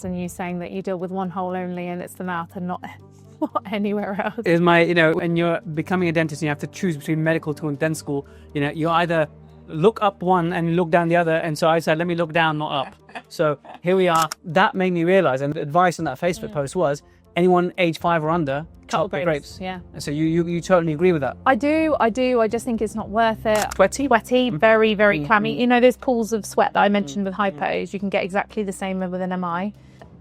And you saying that you deal with one hole only and it's the mouth and not anywhere else. Is my, when you're becoming a dentist, you have to choose between medical school and dental school. You either look up one and look down the other. And so I said, let me look down, not up. So here we are. That made me realize, and the advice in that Facebook post was, anyone age 5 or under, chop the grapes. Yeah. So you totally agree with that? I do. I just think it's not worth it. Sweaty, very, very clammy. There's pools of sweat that I mentioned with hypos. You can get exactly the same with an MI.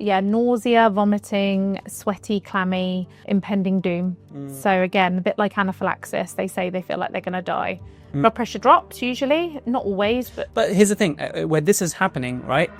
Yeah, nausea, vomiting, sweaty, clammy, impending doom. So again, a bit like anaphylaxis. They say they feel like they're going to die. Blood pressure drops usually, not always. But here's the thing, where this is happening, right?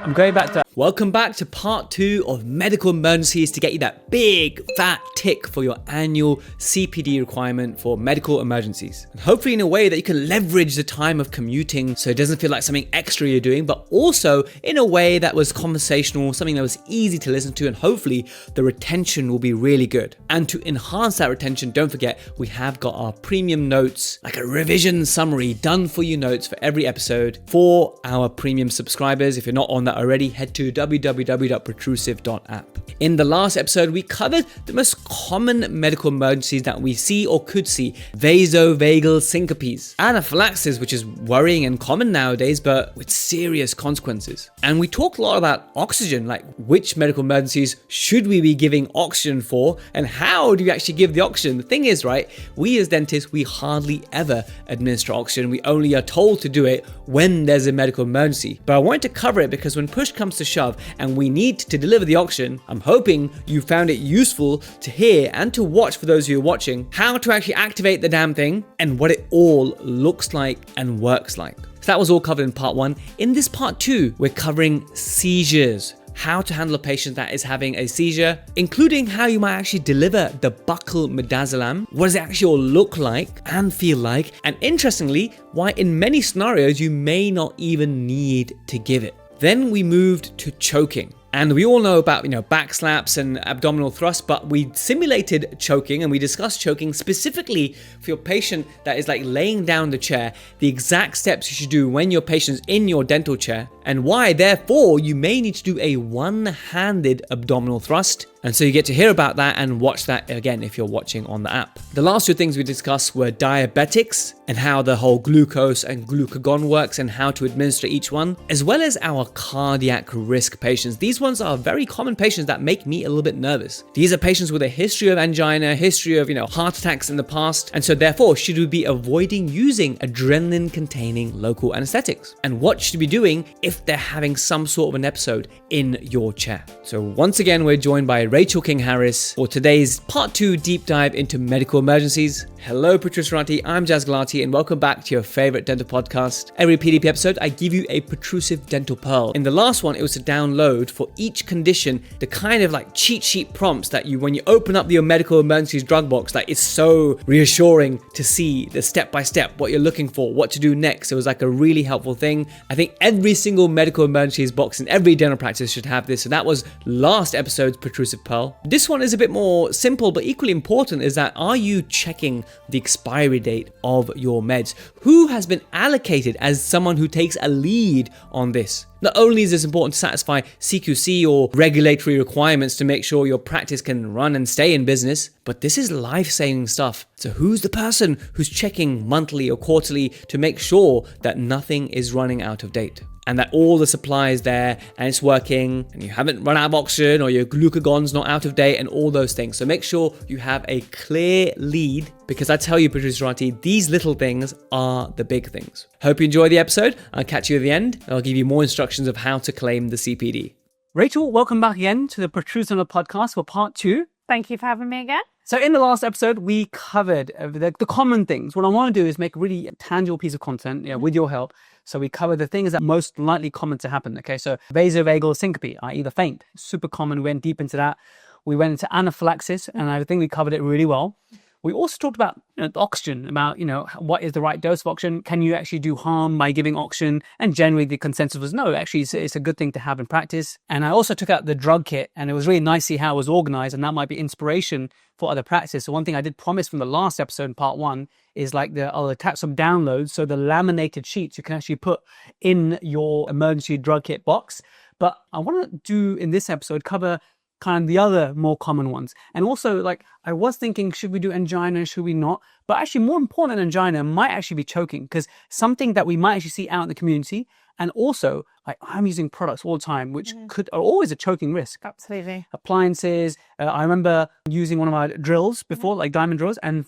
I'm going back to... Welcome back to part 2 of medical emergencies to get you that big fat tick for your annual CPD requirement for medical emergencies. And hopefully in a way that you can leverage the time of commuting so it doesn't feel like something extra you're doing, but also in a way that was conversational, something that was easy to listen to, and hopefully the retention will be really good. And to enhance that retention, don't forget, we have got our premium notes, like a revision summary, done for you notes for every episode for our premium subscribers. If you're not on that already, head to www.protrusive.app. In the last episode, we covered the most common medical emergencies that we see or could see: vasovagal syncopes, anaphylaxis, which is worrying and common nowadays, but with serious consequences. And we talked a lot about oxygen, like which medical emergencies should we be giving oxygen for, and how do you actually give the oxygen? The thing is, right, we as dentists, we hardly ever administer oxygen. We only are told to do it when there's a medical emergency. But I wanted to cover it because when push comes to shove and we need to deliver the oxygen, I'm hoping you found it useful to hear and to watch, for those who are watching, how to actually activate the damn thing and what it all looks like and works like. So that was all covered in part 1. In this part 2, we're covering seizures, how to handle a patient that is having a seizure, including how you might actually deliver the Buccal Midazolam, what does it actually all look like and feel like, and interestingly, why in many scenarios you may not even need to give it. Then we moved to choking. And we all know about, back slaps and abdominal thrusts, but we simulated choking and we discussed choking specifically for your patient that is like laying down the chair, the exact steps you should do when your patient's in your dental chair, and why, therefore, you may need to do a one-handed abdominal thrust. And so you get to hear about that and watch that again if you're watching on the app. The last 2 things we discussed were diabetics and how the whole glucose and glucagon works and how to administer each one, as well as our cardiac risk patients. These ones are very common patients that make me a little bit nervous. These are patients with a history of angina, history of, heart attacks in the past. And so therefore, should we be avoiding using adrenaline-containing local anesthetics? And what should we be doing if they're having some sort of an episode in your chair? So once again, we're joined by Rachel King-Harris for today's part 2 deep dive into medical emergencies. Hello, Protrusive, I'm Jazz Galati, and welcome back to your favorite dental podcast. Every PDP episode, I give you a protrusive dental pearl. In the last one, it was to download for each condition the kind of like cheat sheet prompts that when you open up your medical emergencies drug box, like it's so reassuring to see the step-by-step, what you're looking for, what to do next. It was like a really helpful thing. I think every single medical emergencies box in every dental practice should have this. So that was last episode's protrusive pearl. This one is a bit more simple, but equally important is that, are you checking the expiry date of your meds? Who has been allocated as someone who takes a lead on this? Not only is this important to satisfy CQC or regulatory requirements to make sure your practice can run and stay in business, but this is life-saving stuff. So who's the person who's checking monthly or quarterly to make sure that nothing is running out of date? And that all the supply is there and it's working and you haven't run out of oxygen or your glucagon's not out of date and all those things. So make sure you have a clear lead, because I tell you, Protrusive, these little things are the big things. Hope you enjoy the episode. I'll catch you at the end and I'll give you more instructions of how to claim the CPD. Rachel, welcome back again to the Protrusive podcast for part 2. Thank you for having me again. So in the last episode, we covered the common things. What I want to do is make a really tangible piece of content with your help. So we cover the things that are most likely common to happen. Okay, so vasovagal syncope, i.e. the faint, super common. We went deep into that. We went into anaphylaxis, and I think we covered it really well. We also talked about oxygen, about, what is the right dose of oxygen? Can you actually do harm by giving oxygen? And generally the consensus was no, actually it's a good thing to have in practice. And I also took out the drug kit, and it was really nice to see how it was organized, and that might be inspiration for other practices. So one thing I did promise from the last episode in part 1 is I'll attach some downloads. So the laminated sheets you can actually put in your emergency drug kit box. But I want to do in this episode cover kind of the other more common ones. And also, like, I was thinking, should we do angina, should we not? But actually more important than angina might actually be choking, because something that we might actually see out in the community. And also, like, I'm using products all the time, which are always a choking risk. Absolutely. Appliances. I remember using one of my drills before, like diamond drills, and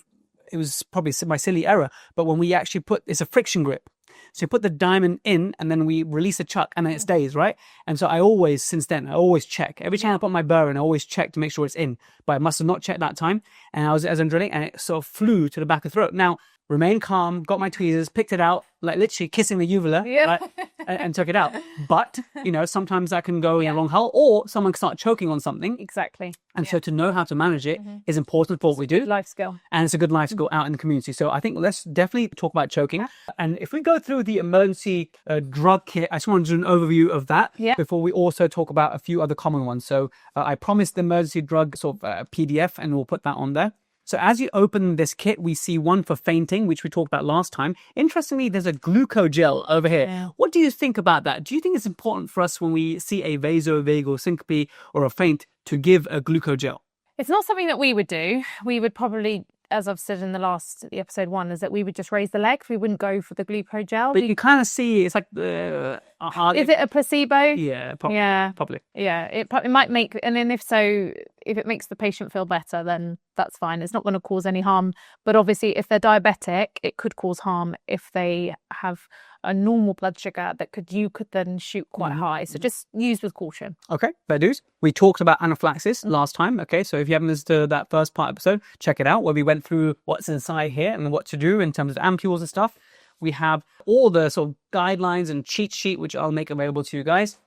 it was probably my silly error. But when we actually it's a friction grip. So you put the diamond in and then we release a chuck and then it stays, right? And so I always check. Every time I put my burr in, I always check to make sure it's in. But I must have not checked that time. And as I'm drilling, and it sort of flew to the back of the throat. Now, remain calm, got my tweezers, picked it out, like literally kissing the uvula, right? and took it out. But, sometimes that can go in a long hole, or someone can start choking on something. Exactly. And so to know how to manage it is important for what we do. Life skill. And it's a good life skill out in the community. So I think let's definitely talk about choking. And if we go through the emergency drug kit, I just want to do an overview of that before we also talk about a few other common ones. So I promised the emergency drug sort of PDF, and we'll put that on there. So as you open this kit, we see one for fainting, which we talked about last time. Interestingly, there's a glucogel over here. Yeah. What do you think about that? Do you think it's important for us when we see a vasovagal syncope or a faint to give a glucogel? It's not something that we would do. We would probably, as I've said in the episode 1, is that we would just raise the leg. We wouldn't go for the glucogel. But you kind of see it's like is it a placebo? Yeah, probably. Yeah, it might make, and then if it makes the patient feel better, then that's fine. It's not going to cause any harm. But obviously, if they're diabetic, it could cause harm if they have a normal blood sugar you could then shoot quite high. So just use with caution. Okay, fair dues. We talked about anaphylaxis last time. Okay, so if you haven't listened to that first part episode, check it out, where we went through what's inside here and what to do in terms of ampules and stuff. We have all the sort of guidelines and cheat sheet, which I'll make available to you guys.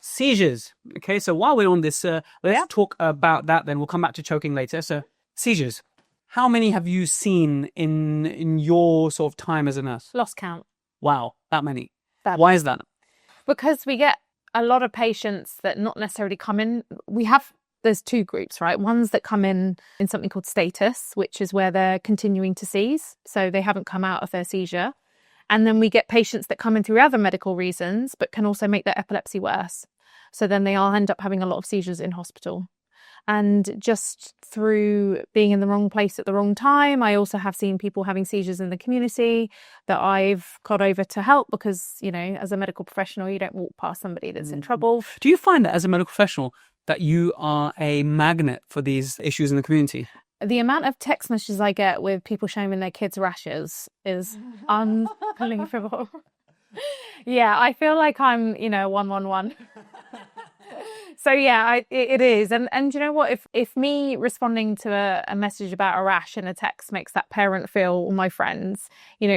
Seizures. Okay, so while we're on this, let's talk about that, then we'll come back to choking later. So seizures. How many have you seen in your sort of time as a nurse? Lost count. Wow, that many. Why is that? Because we get a lot of patients that not necessarily come in. There's 2 groups, right? Ones that come in something called status, which is where they're continuing to seize. So they haven't come out of their seizure. And then we get patients that come in through other medical reasons, but can also make their epilepsy worse. So then they all end up having a lot of seizures in hospital. And just through being in the wrong place at the wrong time, I also have seen people having seizures in the community that I've got over to help because, as a medical professional, you don't walk past somebody that's in trouble. Do you find that as a medical professional that you are a magnet for these issues in the community? The amount of text messages I get with people showing their kids' rashes is unbelievable. Yeah, I feel like I'm, 111. So yeah, it is. And you know what? If me responding to a message about a rash in a text makes that parent or my friends,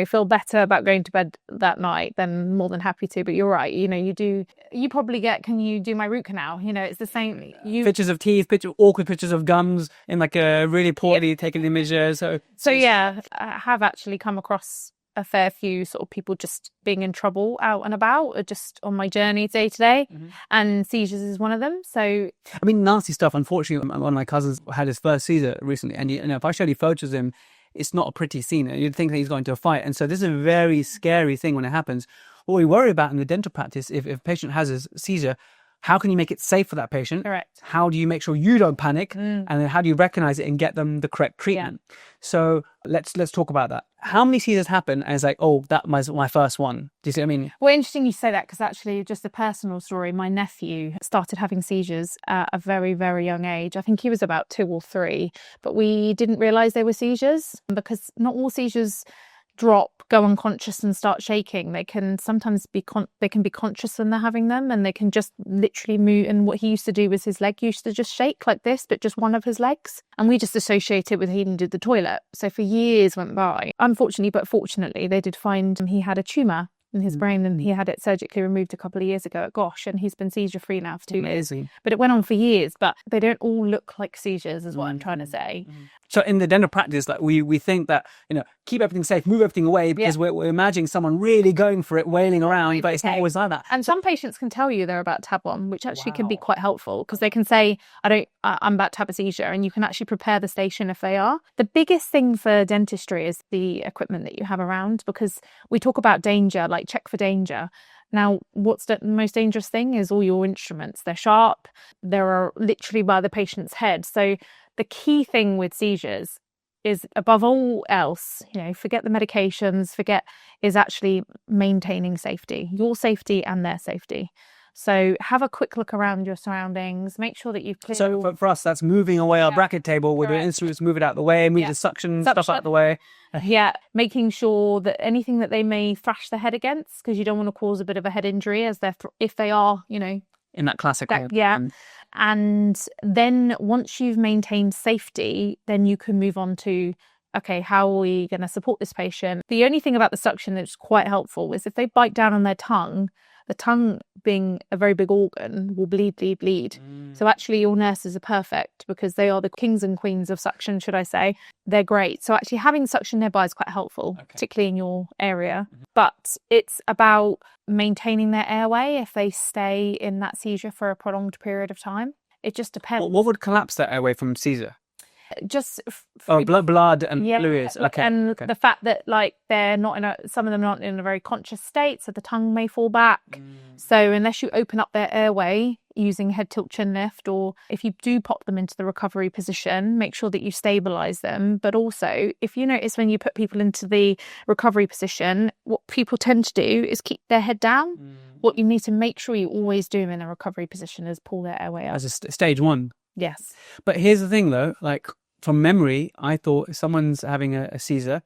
feel better about going to bed that night, then more than happy to. But you're right. You probably get, can you do my root canal? It's the same. Pictures of teeth, awkward pictures of gums in like a really poorly taken image. So yeah, I have actually come across a fair few sort of people just being in trouble out and about, or just on my journey day to day, and seizures is one of them. So I mean, nasty stuff. Unfortunately, one of my cousins had his first seizure recently, and if I showed you photos of him, it's not a pretty scene. You'd think that he's going to a fight, and so this is a very scary thing when it happens. What we worry about in the dental practice, if a patient has a seizure, how can you make it safe for that patient? Correct. How do you make sure you don't panic? And then how do you recognize it and get them the correct treatment? Yeah. So let's talk about that. How many seizures happen and it's like, oh, that was my first one? Do you see what I mean? Well, interesting you say that, because actually just a personal story. My nephew started having seizures at a very, very young age. I think he was about 2 or 3, but we didn't realize they were seizures because not all seizures drop, go unconscious and start shaking. They can sometimes be conscious when they're having them, and they can just literally move. And what he used to do was his leg used to just shake like this, but just one of his legs, and we just associated with he needed the toilet. So for years went by. Unfortunately, but fortunately, they did find he had a tumour in his brain, and he had it surgically removed a couple of years ago at Gosh, and he's been seizure free now for 2 years. But it went on for years, but they don't all look like seizures is what I'm trying to say. So in the dental practice, like we think that, keep everything safe, move everything away, because we're imagining someone really going for it, wailing around, but it's not always like that. And some patients can tell you they're about to have one, which actually can be quite helpful, because they can say, I'm about to have a seizure, and you can actually prepare the station if they are. The biggest thing for dentistry is the equipment that you have around, because we talk about danger, like check for danger. Now, what's the most dangerous thing is all your instruments. They're sharp. They're literally by the patient's head. So the key thing with seizures is, above all else, forget the medications, is actually maintaining safety, your safety and their safety. So have a quick look around your surroundings. Make sure that you've cleared. So for us, that's moving away our bracket table. We're doing instruments, move it out the way, move the suction stuff out the way. Yeah, making sure that anything that they may thrash their head against, because you don't want to cause a bit of a head injury if they are, in that classic way. Yeah. And then once you've maintained safety, then you can move on to, okay, how are we going to support this patient? The only thing about the suction that's quite helpful is if they bite down on their tongue, the tongue being a very big organ will bleed. So actually your nurses are perfect because they are the kings and queens of suction, should I say. They're great. So actually having suction nearby is quite helpful, particularly in your area. But it's about maintaining their airway if they stay in that seizure for a prolonged period of time. It just depends. What would collapse that airway from seizure? Just blood and fluids. And the fact that they're not some of them aren't in a very conscious state, so the tongue may fall back. So unless you open up their airway using head tilt chin lift, or if you do pop them into the recovery position, make sure that you stabilize them. But also, if you notice when you put people into the recovery position, what people tend to do is keep their head down. What you need to make sure you always do in a recovery position is pull their airway up. As a stage 1. Yes. But here's the thing though, from memory, I thought if someone's having a seizure,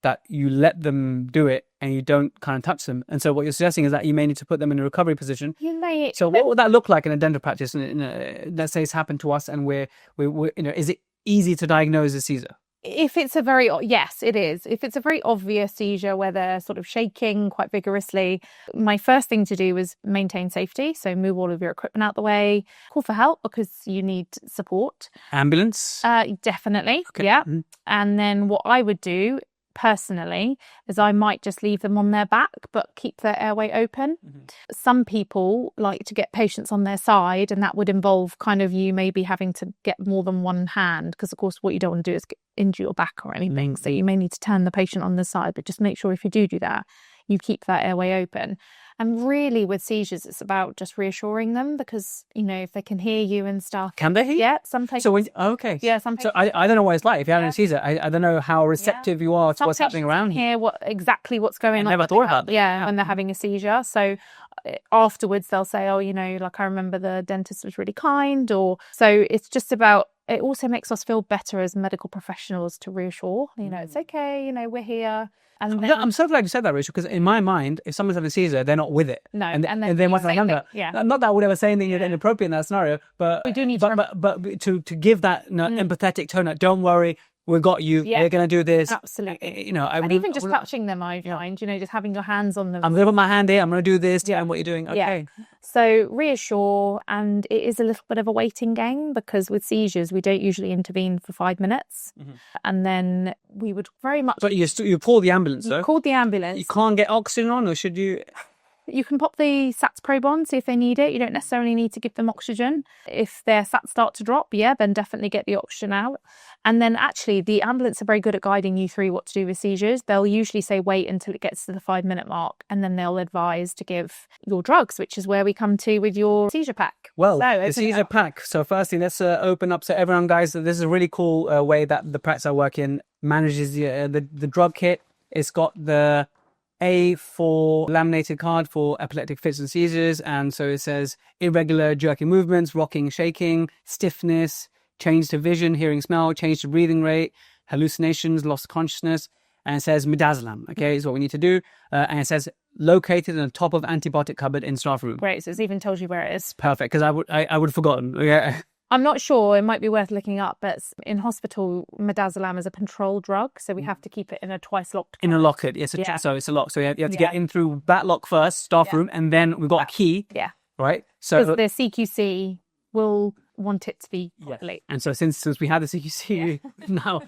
that you let them do it and you don't kind of touch them. And so what you're suggesting is that you may need to put them in a recovery position. You may. So what would that look like in a dental practice? Let's say it's happened to us and we're is it easy to diagnose a seizure? If it's yes, it is. If it's a very obvious seizure where they're sort of shaking quite vigorously, my first thing to do is maintain safety. So move all of your equipment out the way, call for help because you need support. Ambulance? Definitely. Okay. Yeah. And then what I would do personally is I might just leave them on their back but keep their airway open. Some people like to get patients on their side, and that would involve kind of you maybe having to get more than one hand, because of course what you don't want to do is injure your back or anything. So you may need to turn the patient on the side, but just make sure if you do that, you keep that airway open. And really with seizures, it's about just reassuring them, because, if they can hear you and stuff. Can they hear? Yeah, some patients. So okay. Yeah, some patients. So I don't know what it's like if you're having a seizure. I don't know how receptive you are to what's happening around here. Exactly what's going on. I never thought about that. Yeah, when they're having a seizure. So afterwards they'll say, oh, I remember the dentist was really kind. So it's just about, it also makes us feel better as medical professionals to reassure, it's okay, we're here. And then, I'm so glad you said that, Rachel, because in my mind, if someone's having a seizure, they're not with it. No, and then once they're younger, not that I would ever say anything inappropriate in that scenario, but we do need but to give that empathetic tone, don't worry, we got you. We're going to do this. Absolutely. And even just touching them, I find, just having your hands on them. I'm going to put my hand here. I'm going to do this. And what you're doing. Okay. Yeah. So reassure, and it is a little bit of a waiting game, because with seizures, we don't usually intervene for 5 minutes. And then we would very much... But you call the ambulance, though? Call the ambulance. You can't get oxygen on, or should you... You can pop the SATs probe on, see if they need it. You don't necessarily need to give them oxygen. If their SATs start to drop, then definitely get the oxygen out. And then actually the ambulance are very good at guiding you through what to do with seizures. They'll usually say wait until it gets to the 5 minute mark, and then they'll advise to give your drugs, which is where we come to with your seizure pack. Well, the seizure pack. So firstly, let's open up. So everyone, guys, this is a really cool way that the practice I work in manages the drug kit. It's got the A4 laminated card for epileptic fits and seizures, and so it says irregular jerky movements, rocking, shaking, stiffness, change to vision, hearing, smell, change to breathing rate, hallucinations, lost consciousness, and it says Midazolam, is what we need to do, and it says located in the top of antibiotic cupboard in staff room. Great, so it even tells you where it is. Perfect, because I would have forgotten. Yeah. I'm not sure, it might be worth looking up, but in hospital, Midazolam is a controlled drug, so we have to keep it in a twice locked cupboard. In a locket, yes, so it's a lock. So you have to get in through that lock first, staff room, and then we've got a key. Yeah. Right? So because the CQC will want it to be properly. And so since we had the CQC, now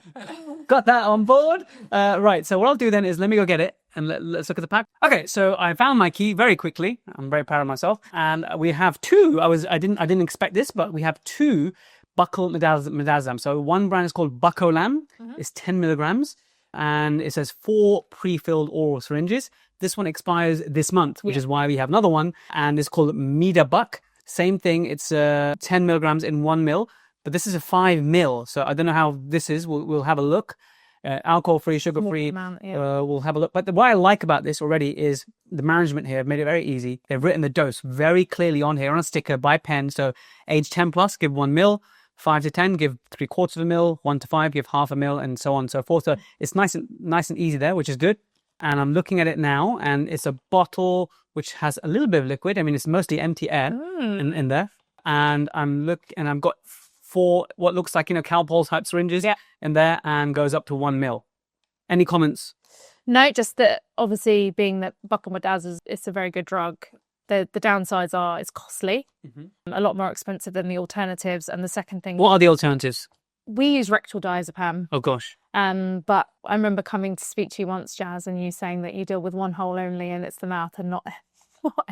got that on board. Right, so what I'll do then is let me go get it, and let's look at the pack. Okay, so I found my key very quickly. I'm very proud of myself. And we have two. I didn't expect this, but we have two Buccal Midazolam. So one brand is called Buccal. It's 10 milligrams. and it says 4 pre-filled oral syringes. This one expires this month, which is why we have another one, and it's called Midazolam. Same thing, it's 10 milligrams in 1 mil, but this is a 5 mil. So I don't know how this is. We'll have a look. Alcohol-free, sugar-free, we'll have a look. But what I like about this already is the management here have made it very easy. They've written the dose very clearly on here on a sticker by pen. So age 10 plus, give 1 mil. 5 to 10, give 3/4 of a mil. 1 to 5, give half a mil, and so on and so forth. So it's nice and easy there, which is good. And I'm looking at it now, and it's a bottle which has a little bit of liquid. I mean, it's mostly empty air in there. And I've got 4 what looks like, Calpol type syringes in there, and goes up to 1 mil. Any comments? No, just that obviously being that Buccal Midaz it's a very good drug. The downsides are it's costly, a lot more expensive than the alternatives. And the second thing... What are the alternatives? We use rectal diazepam. Oh, gosh. But I remember coming to speak to you once, Jazz, and you saying that you deal with one hole only and it's the mouth and not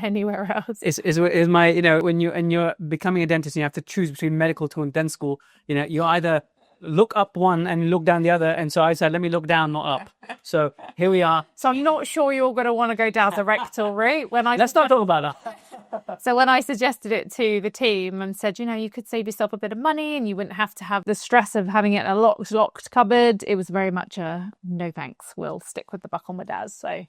anywhere else. Is my, when you're becoming a dentist and you have to choose between medical school and dental school, you either look up one and look down the other. And so I said, let me look down, not up. So here we are. So I'm not sure you're going to want to go down the rectal route. Let's not talk about that. So when I suggested it to the team and said, you could save yourself a bit of money and you wouldn't have to have the stress of having it in a locked cupboard, it was very much a no thanks. We'll stick with the Buccal Midaz. So,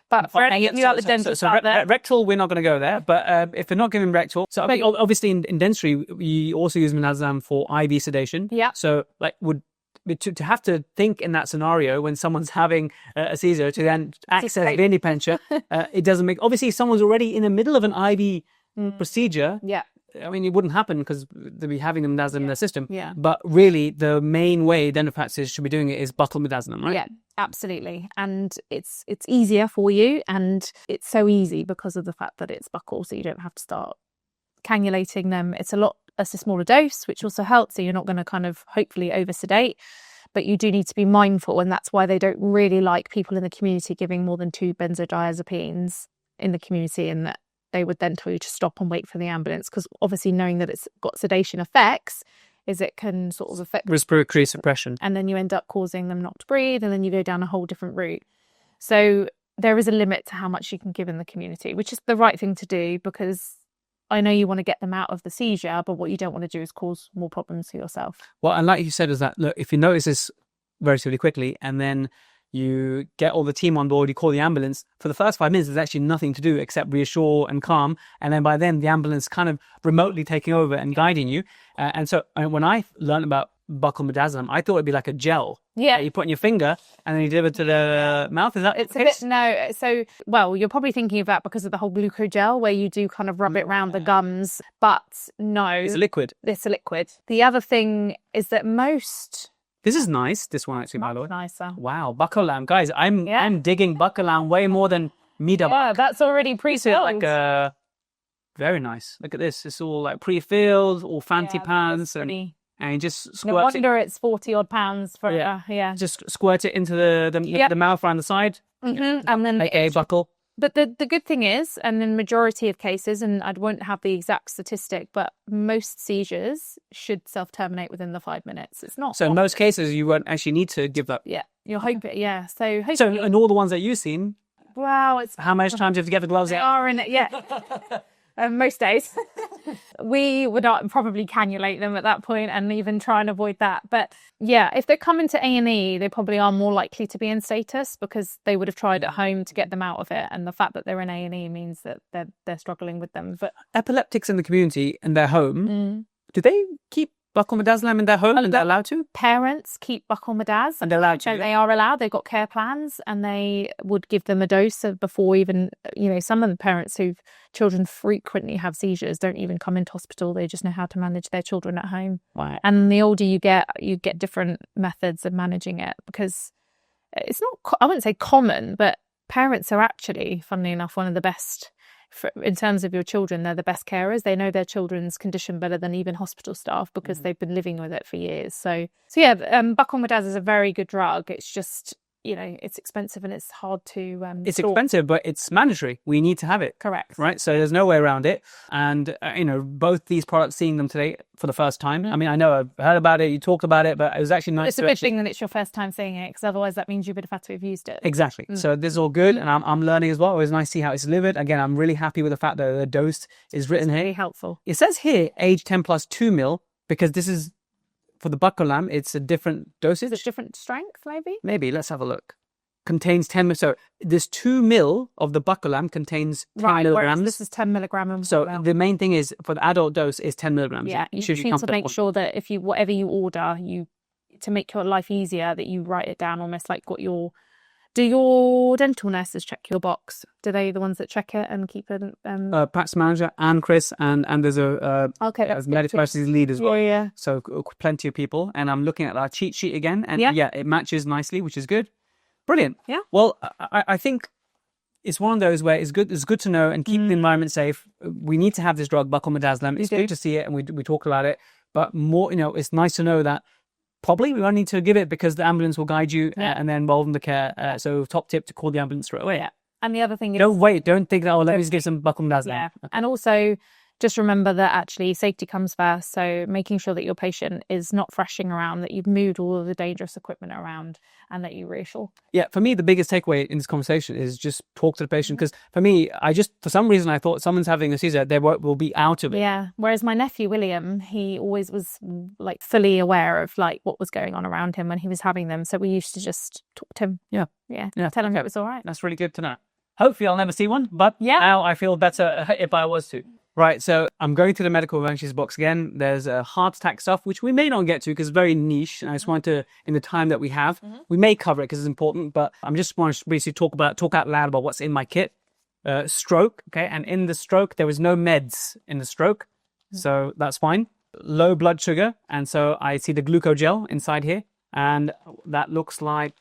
but for any of you out the dentist out there, rectal, we're not going to go there. But if they're not giving rectal, so obviously in dentistry, we also use Midazolam for IV sedation. Yeah. So to have to think in that scenario when someone's having a seizure to then access venipuncture, it doesn't make... Obviously, someone's already in the middle of an IV procedure. Yeah. I mean, it wouldn't happen because they'll be having them Midazolam in their system. Yeah. But really, the main way dental practices should be doing it is Buccal Midazolam, right? Yeah, absolutely. And it's easier for you, and it's so easy because of the fact that it's buccal, so you don't have to start cannulating them. It's a smaller dose, which also helps, so you're not going to kind of hopefully over-sedate. But you do need to be mindful, and that's why they don't really like people in the community giving more than 2 benzodiazepines in the community, and that they would then tell you to stop and wait for the ambulance, because obviously knowing that it's got sedation effects is it can sort of affect respiratory suppression, and then you end up causing them not to breathe, and then you go down a whole different route. So there is a limit to how much you can give in the community, which is the right thing to do, because I know you want to get them out of the seizure, but what you don't want to do is cause more problems for yourself. Well, and like you said, is that, look, if you notice this relatively quickly and then you get all the team on board, you call the ambulance, for the first 5 minutes, there's actually nothing to do except reassure and calm. And then by then, the ambulance kind of remotely taking over and guiding you. And so when I learned about Buccal Midazolam, I thought it'd be like a gel. Yeah. You put in your finger and then you deliver to the mouth. Is that it's a bit, no. So, well, you're probably thinking of that because of the whole glucogel where you do kind of rub it around the gums. But no. It's a liquid. It's a liquid. The other thing is that most... This is nice, this one actually, by the way. Nicer. Wow, Buccal. Guys, I'm digging Buccal way more than Midazolam. Yeah, that's already pre-filled. Very nice. Look at this. It's all like pre-filled, all fancy pants. And you just squirt no wonder it's 40 odd pounds for just squirt it into the mouth around the side. Mm-hmm. And then Buccal. But the good thing is, and in the majority of cases, and I won't have the exact statistic, but most seizures should self-terminate within the 5 minutes. It's not. So in most cases, you won't actually need to give that. Yeah, you're hoping. Yeah, so hopefully. So in all the ones that you've seen, wow, it's how much time do you have to get the gloves out? They are in it, yeah. Most days. We would not probably cannulate them at that point and even try and avoid that. But yeah, if they're coming to A&E, they probably are more likely to be in status because they would have tried at home to get them out of it. And the fact that they're in A&E means that they're struggling with them. But epileptics in the community, in their home, do they keep Buccal Midazolam in their home and they're allowed to? Parents keep Buccal Midaz. And they're allowed to? So they are allowed. They've got care plans and they would give them a dose before even, some of the parents whose children frequently have seizures don't even come into hospital. They just know how to manage their children at home. Right. And the older you get different methods of managing it because it's not, I wouldn't say common, but parents are actually, funnily enough, one of the best. In terms of your children, they're the best carers. They know their children's condition better than even hospital staff because they've been living with it for years. So yeah, Buccal Midaz is a very good drug. It's just it's expensive and it's hard to It's store. expensive, but it's mandatory. We need to have it. Correct. Right. So there's no way around it. And, both these products, seeing them today for the first time. I mean, I know I've heard about it, you talked about it, but it was actually nice. It's a good thing that it's your first time seeing it, because otherwise that means you would have had to have used it. Exactly. So this is all good. And I'm learning as well. It was nice to see how it's delivered. Again, I'm really happy with the fact that the dose is written here. Really helpful. It says here, age 10 plus 2 mil, because this is, for the Buccal, it's a different dosage. Is it different strength, maybe? Maybe. Let's have a look. Contains 10 mil. So this 2 mil of the Buccal contains 10 Right, whereas milligrams. this is 10 milligram. So the main thing is, for the adult dose, is 10 milligrams. Yeah, you Should need to comfortable. make sure that if you, whatever you order, to make your life easier, that you write it down almost like what do your dental nurses check your box? Do they the ones that check it and keep it? Practice manager and Chris, and there's a Okay, that's medical practice lead as well. Yeah. So plenty of people. And I'm looking at our cheat sheet again, and it matches nicely, which is good. Brilliant. Yeah. Well, I think it's one of those where it's good to know and keep the environment safe. We need to have this drug, Buccal Midazolam. It's good to see it, and we talked about it. But more, it's nice to know that probably we only need to give it because the ambulance will guide you and then involve in the care. So top tip to call the ambulance straight away. Yeah. And the other thing is... Don't think that, let me just give some Buccal Midazolam. Yeah. Okay. And also, just remember that actually safety comes first. So making sure that your patient is not thrashing around, that you've moved all of the dangerous equipment around, and that you reassure. Yeah, for me, the biggest takeaway in this conversation is just talk to the patient. Because for me, for some reason, I thought someone's having a seizure, they will be out of it. Yeah. Whereas my nephew, William, he always was like fully aware of like what was going on around him when he was having them. So we used to just talk to him. Yeah. Tell him it was all right. That's really good to know. Hopefully I'll never see one, but now I feel better if I was to. Right, so I'm going to the medical emergencies box again. There's a heart attack stuff, which we may not get to because it's very niche. And I just want to, in the time that we have, we may cover it because it's important, but I'm just want to basically talk out loud about what's in my kit. Stroke, okay? And in the stroke, there was no meds in the stroke. So that's fine. Low blood sugar. And so I see the glucogel inside here. And that looks like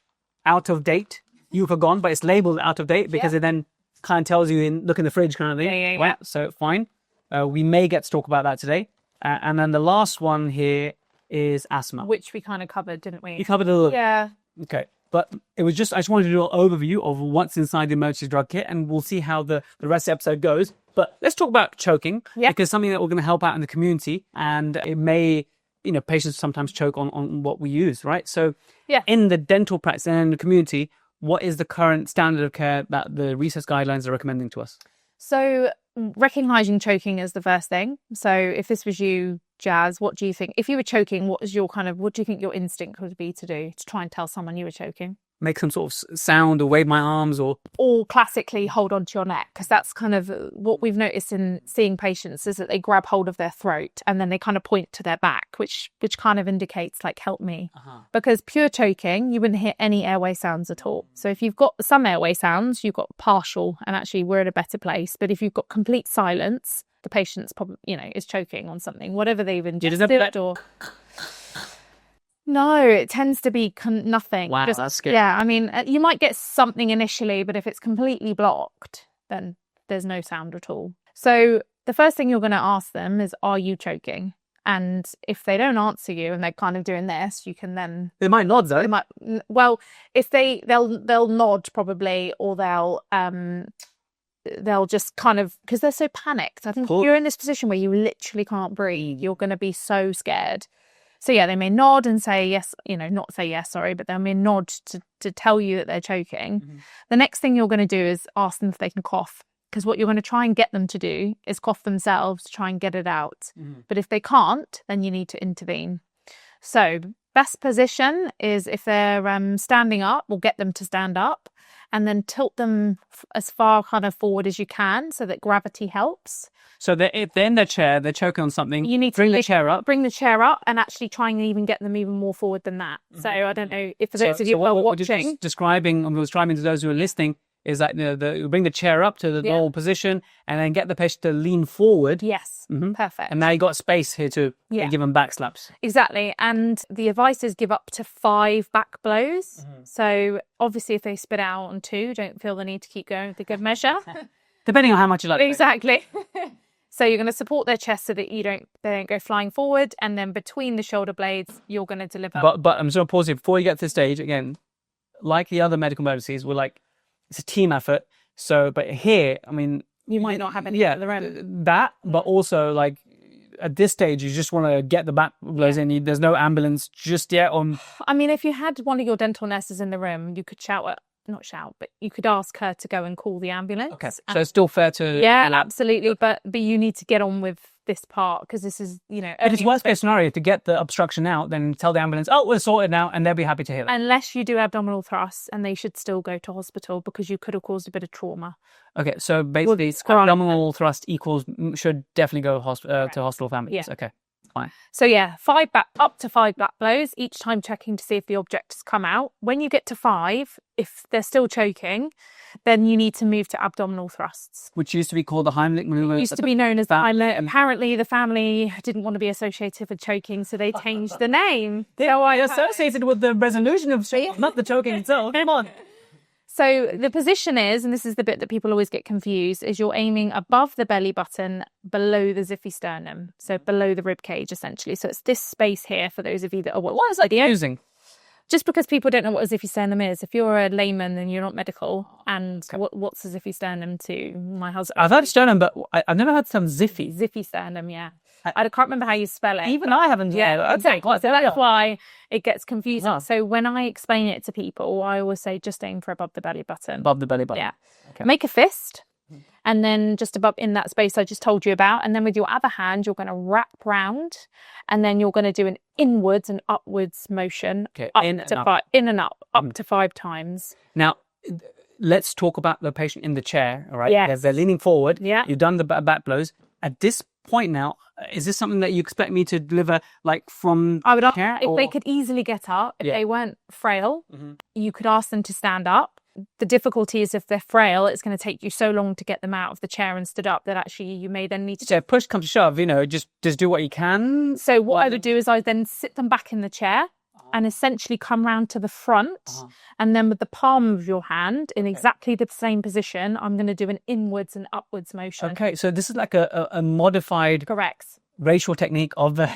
out of date glucagon, but it's labeled out of date because it then kind of tells you look in the fridge kind of thing. Yeah. So fine. We may get to talk about that today. And then the last one here is asthma. Which we kind of covered, didn't we? You covered a little. Yeah. Okay. But it was I just wanted to do an overview of what's inside the emergency drug kit, and we'll see how the rest of the episode goes. But let's talk about choking, because something that we're going to help out in the community, and it may, patients sometimes choke on what we use, right? So in the dental practice and in the community, what is the current standard of care that the research guidelines are recommending to us? So recognizing choking is the first thing. So if this was you, Jazz, what do you think? If you were choking, what do you think your instinct would be to do to try and tell someone you were choking? Make some sort of sound or wave my arms or classically hold onto your neck, because that's kind of what we've noticed in seeing patients is that they grab hold of their throat and then they kind of point to their back, which kind of indicates like, help me. Because pure choking, you wouldn't hear any airway sounds at all. So if you've got some airway sounds, you've got partial, and actually we're in a better place. But if you've got complete silence, the patient's probably, is choking on something, whatever they've ingested or... No, it tends to be nothing. Wow, that's scary. Yeah, I mean, you might get something initially, but if it's completely blocked, then there's no sound at all. So the first thing you're going to ask them is, are you choking? And if they don't answer you and they're kind of doing this, you can then... They might nod though. If they'll nod probably, or they'll just kind of, because they're so panicked. I think if you're in this position where you literally can't breathe, you're going to be so scared. So they may nod and say yes, not say yes, sorry, but they may nod to tell you that they're choking. The next thing you're going to do is ask them if they can cough, because what you're going to try and get them to do is cough themselves to try and get it out. But if they can't, then you need to intervene. So best position is if they're standing up, we'll get them to stand up and then tilt them as far kind of forward as you can so that gravity helps. So if they're in their chair, they're choking on something, you need to bring the chair up. Bring the chair up and actually try and even get them even more forward than that. So I don't know if for those of you who are watching. What describing to those who are listening is that you bring the chair up to the normal position and then get the patient to lean forward. Yes, perfect. And now you got space here to give them back slaps. Exactly. And the advice is give up to 5 back blows. So obviously if they spit out on 2, don't feel the need to keep going with the good measure. Depending on how much you like. Exactly. So you're going to support their chest so that they don't go flying forward, and then between the shoulder blades, you're going to deliver. But I'm just going to pause here before you get to the stage again. like the other medical emergencies, we're like, it's a team effort. So, but here, I mean, You might not have any at the end. that, but also like at this stage, you just want to get the back blows in. There's no ambulance just yet. I mean, if you had one of your dental nurses in the room, you could not shout, but you could ask her to go and call the ambulance. Okay, so it's still fair to... Yeah, absolutely. But you need to get on with this part because this is, If it's worst case scenario to get the obstruction out, then tell the ambulance, oh, we're sorted now, and they'll be happy to hear that. Unless you do abdominal thrusts, and they should still go to hospital because you could have caused a bit of trauma. Okay, so basically, abdominal thrust should definitely go to hospital families. Yeah. Okay, fine. So yeah, up to 5 back blows, each time checking to see if the object has come out. When you get to 5, if they're still choking, then you need to move to abdominal thrusts. Which used to be called the Heimlich maneuver. It used to be known as the Heimlich. Apparently the family didn't want to be associated with choking, so they changed the name. So I associated with the resolution of choking, not the choking itself. Come on. So the position is, and this is the bit that people always get confused, is you're aiming above the belly button, below the xiphisternum, so below the rib cage, essentially. So it's this space here for those of you that are... What is that using? Just because people don't know what a xiphisternum is. If you're a layman and you're not medical, and what's a xiphisternum to my husband? I've heard sternum, but I've never heard some ziffy. Xiphisternum, yeah. I can't remember how you spell it. Even I haven't. Yeah, exactly. So that's why it gets confusing. Oh. So when I explain it to people, I always say just aim for above the belly button. Above the belly button. Yeah. Okay. Make a fist. And then just above in that space I just told you about. And then with your other hand, you're going to wrap round. And then you're going to do an inwards and upwards motion. Okay. In and up, up to 5 times. Now, let's talk about the patient in the chair. All right. Yes. They're leaning forward. Yeah. You've done the back blows. At this point now, is this something that you expect me to deliver like from I would ask chair, if they could easily get up, if they weren't frail, you could ask them to stand up. The difficulty is if they're frail, it's going to take you so long to get them out of the chair and stood up that actually you may then need to... So push comes to shove, just do what you can. So what I would do is I would then sit them back in the chair and essentially come round to the front. And then with the palm of your hand in exactly the same position, I'm going to do an inwards and upwards motion. Okay, so this is like a modified... Correct. Racial technique of the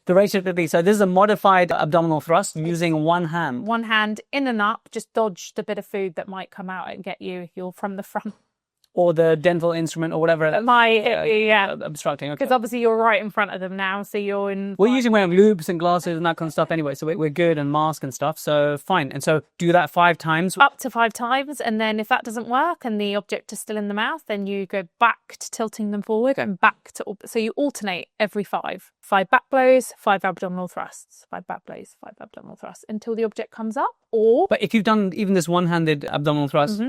racial technique. So this is a modified abdominal thrust using one hand. One hand in and up, just dodge the bit of food that might come out and get you if you're from the front. Or the dental instrument or whatever. Obstructing. Because obviously you're right in front of them now, so you're in... We're usually wearing loops and glasses and that kind of stuff anyway, so we're good, and mask and stuff, so fine. And so do that 5 times? Up to 5 times, and then if that doesn't work and the object is still in the mouth, then you go back to tilting them forward, going back to... So you alternate every 5. 5 back blows, 5 abdominal thrusts. 5 back blows, 5 abdominal thrusts, until the object comes up, or... But if you've done even this one-handed abdominal thrust...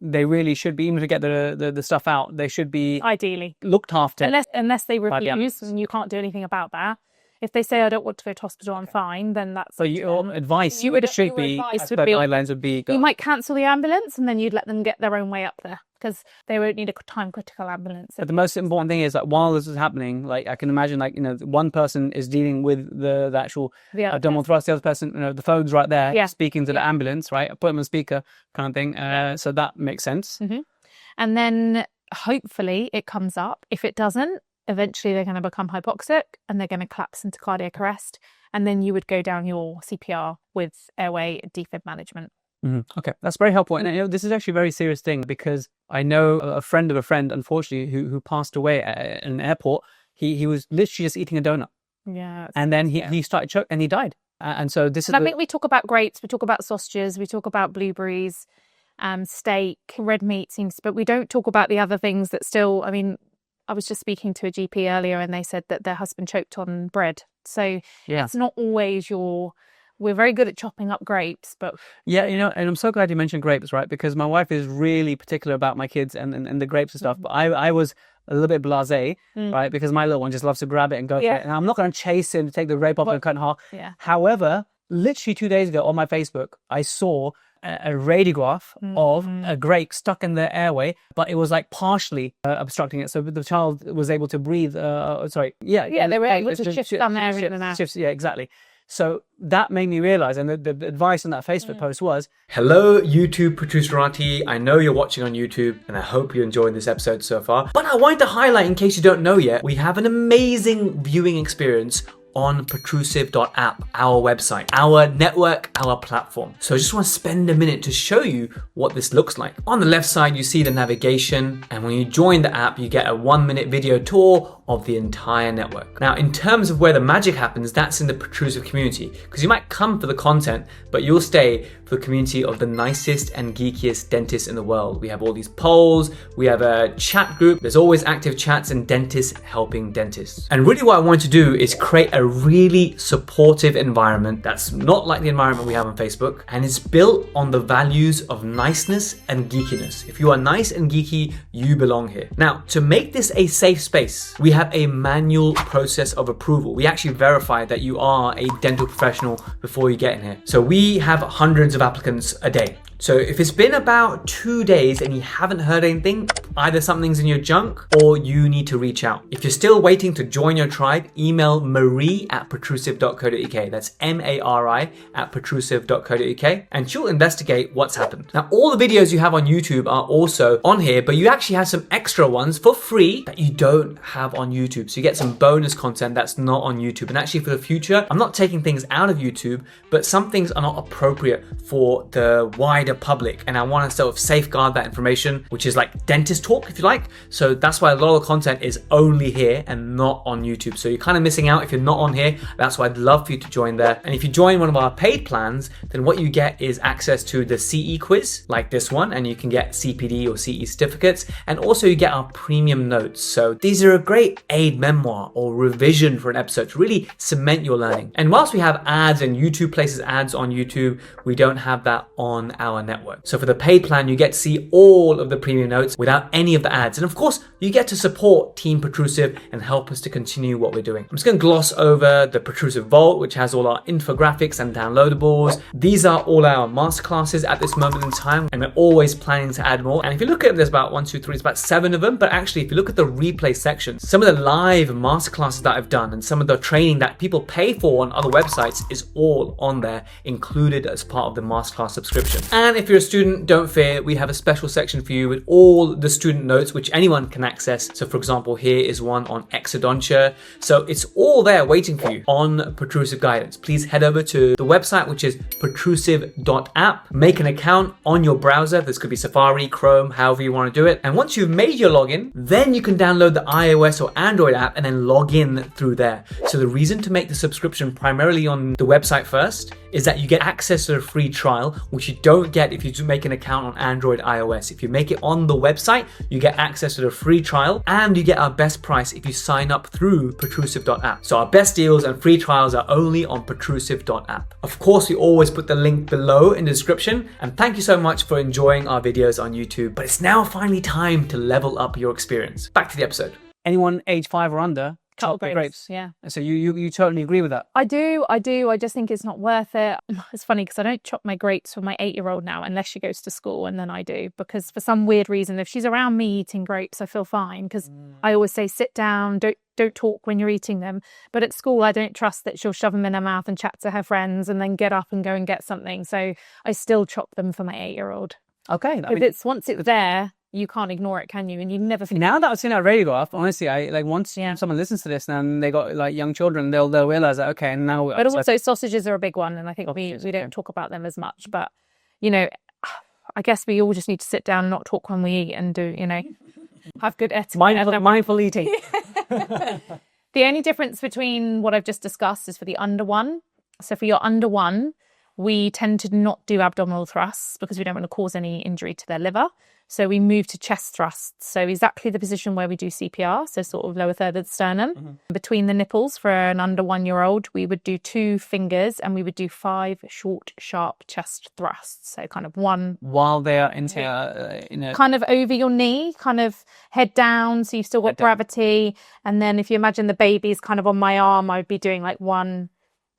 They really should be, even to get the stuff out, they should be ideally looked after. Unless they refuse, and you can't do anything about that. If they say, I don't want to go to hospital, I'm fine, then that's... So your advice should be, guidelines would be... You might cancel the ambulance and then you'd let them get their own way up there because they won't need a time-critical ambulance. But the most important thing is that while this is happening, like I can imagine, like, one person is dealing with the actual abdominal thrust, the other person, the phone's right there, speaking to the ambulance, right? I put them on speaker kind of thing. So that makes sense. And then hopefully it comes up. If it doesn't, eventually they're going to become hypoxic and they're going to collapse into cardiac arrest. And then you would go down your CPR with airway defib management. Okay, that's very helpful. And this is actually a very serious thing because I know a friend of a friend, unfortunately, who passed away at an airport. He was literally just eating a donut. Yeah. And then he started choking and he died. And so this is... I think we talk about grapes, we talk about sausages, we talk about blueberries, steak, red meat seems... But we don't talk about the other things that still... I mean... I was just speaking to a GP earlier and they said that their husband choked on bread. So it's not always we're very good at chopping up grapes, but... Yeah, and I'm so glad you mentioned grapes, right? Because my wife is really particular about my kids and the grapes and stuff. But I was a little bit blasé, right? Because my little one just loves to grab it and go for it. And I'm not going to chase him to take the grape off and cut in half. Yeah. However, literally 2 days ago on my Facebook, I saw a radiograph of a grape stuck in the airway, but it was like partially obstructing it. So the child was able to breathe. They were able to shift down there in and out. Yeah, exactly. So that made me realize, and the advice on that Facebook post was, hello, YouTube Protrusive. I know you're watching on YouTube, and I hope you're enjoying this episode so far. But I wanted to highlight, in case you don't know yet, we have an amazing viewing experience on protrusive.app, our website, our network, our platform. So I just want to spend a minute to show you what this looks like. On the left side, you see the navigation, and when you join the app, you get a 1-minute video tour of the entire network. Now, in terms of where the magic happens, that's in the Protrusive community, because you might come for the content, but you'll stay for the community of the nicest and geekiest dentists in the world. We have all these polls, we have a chat group, there's always active chats and dentists helping dentists. And really what I want to do is create a really supportive environment that's not like the environment we have on Facebook, and is built on the values of niceness and geekiness. If you are nice and geeky, you belong here. Now, to make this a safe space, we have a manual process of approval. We actually verify that you are a dental professional before you get in here. So we have hundreds of applicants a day. So if it's been about 2 days and you haven't heard anything, either something's in your junk or you need to reach out. If you're still waiting to join your tribe, email marie@protrusive.co.uk. That's MARI@protrusive.co.uk, and she'll investigate what's happened. Now, all the videos you have on YouTube are also on here, but you actually have some extra ones for free that you don't have on YouTube. So you get some bonus content that's not on YouTube. And actually for the future, I'm not taking things out of YouTube, but some things are not appropriate for the wider public, and I want to sort of safeguard that information, which is like dentist talk, if you like. So that's why a lot of the content is only here and not on YouTube. So you're kind of missing out if you're not on here. That's why I'd love for you to join there. And if you join one of our paid plans, then what you get is access to the CE quiz, like this one, and you can get CPD or CE certificates, and also you get our premium notes. So these are a great aid memoir or revision for an episode to really cement your learning. And whilst we have ads and YouTube places ads on YouTube, we don't have that on our network. So for the paid plan, you get to see all of the premium notes without any of the ads. And of course, you get to support Team Protrusive and help us to continue what we're doing. I'm just going to gloss over the Protrusive Vault, which has all our infographics and downloadables. These are all our masterclasses at this moment in time, and we're always planning to add more. And if you look at them, there's about 1, 2, 3, it's about 7 of them. But actually, if you look at the replay section, some of the live masterclasses that I've done and some of the training that people pay for on other websites is all on there, included as part of the masterclass subscription. And if you're a student, don't fear, we have a special section for you with all the student notes, which anyone can access. So for example, here is one on exodontia. So it's all there waiting for you on Protrusive Guidance. Please head over to the website, which is protrusive.app. Make an account on your browser. This could be Safari, Chrome, however you want to do it. And once you've made your login, then you can download the iOS or Android app and then log in through there. So the reason to make the subscription primarily on the website first is that you get access to a free trial, which you don't get if you make an account on Android, iOS. If you make it on the website, you get access to the free trial, and you get our best price if you sign up through protrusive.app. So our best deals and free trials are only on protrusive.app. Of course, we always put the link below in the description, and thank you so much for enjoying our videos on YouTube. But it's now finally time to level up your experience. Back to the episode. Anyone age 5 or under, Cut chop grapes, yeah. So you totally agree with that? I do. I just think it's not worth it. It's funny because I don't chop my grapes for my 8-year-old now unless she goes to school, and then I do, because for some weird reason, if she's around me eating grapes, I feel fine, because I always say, sit down, don't talk when you're eating them. But at school, I don't trust that she'll shove them in her mouth and chat to her friends and then get up and go and get something. So I still chop them for my 8-year-old. Okay. Once it's there, you can't ignore it, can you? And you never think. Now that I've seen that radio go off, honestly, once someone listens to this and they got like young children, they'll realize that, okay, and now. But also sausages are a big one, and I think we don't talk about them as much. But I guess we all just need to sit down and not talk when we eat, and do have good etiquette. Mindful eating. The only difference between what I've just discussed is for the under one. So for your under one, we tend to not do abdominal thrusts because we don't want to cause any injury to their liver. So we move to chest thrusts. So exactly the position where we do CPR, so sort of lower third of the sternum. Mm-hmm. Between the nipples for an under 1-year-old, we would do 2 fingers and we would do 5 short, sharp chest thrusts. So kind of one. While they are in a... Kind of over your knee, kind of head down, so you've still got gravity. And then if you imagine the baby's kind of on my arm, I would be doing like 1,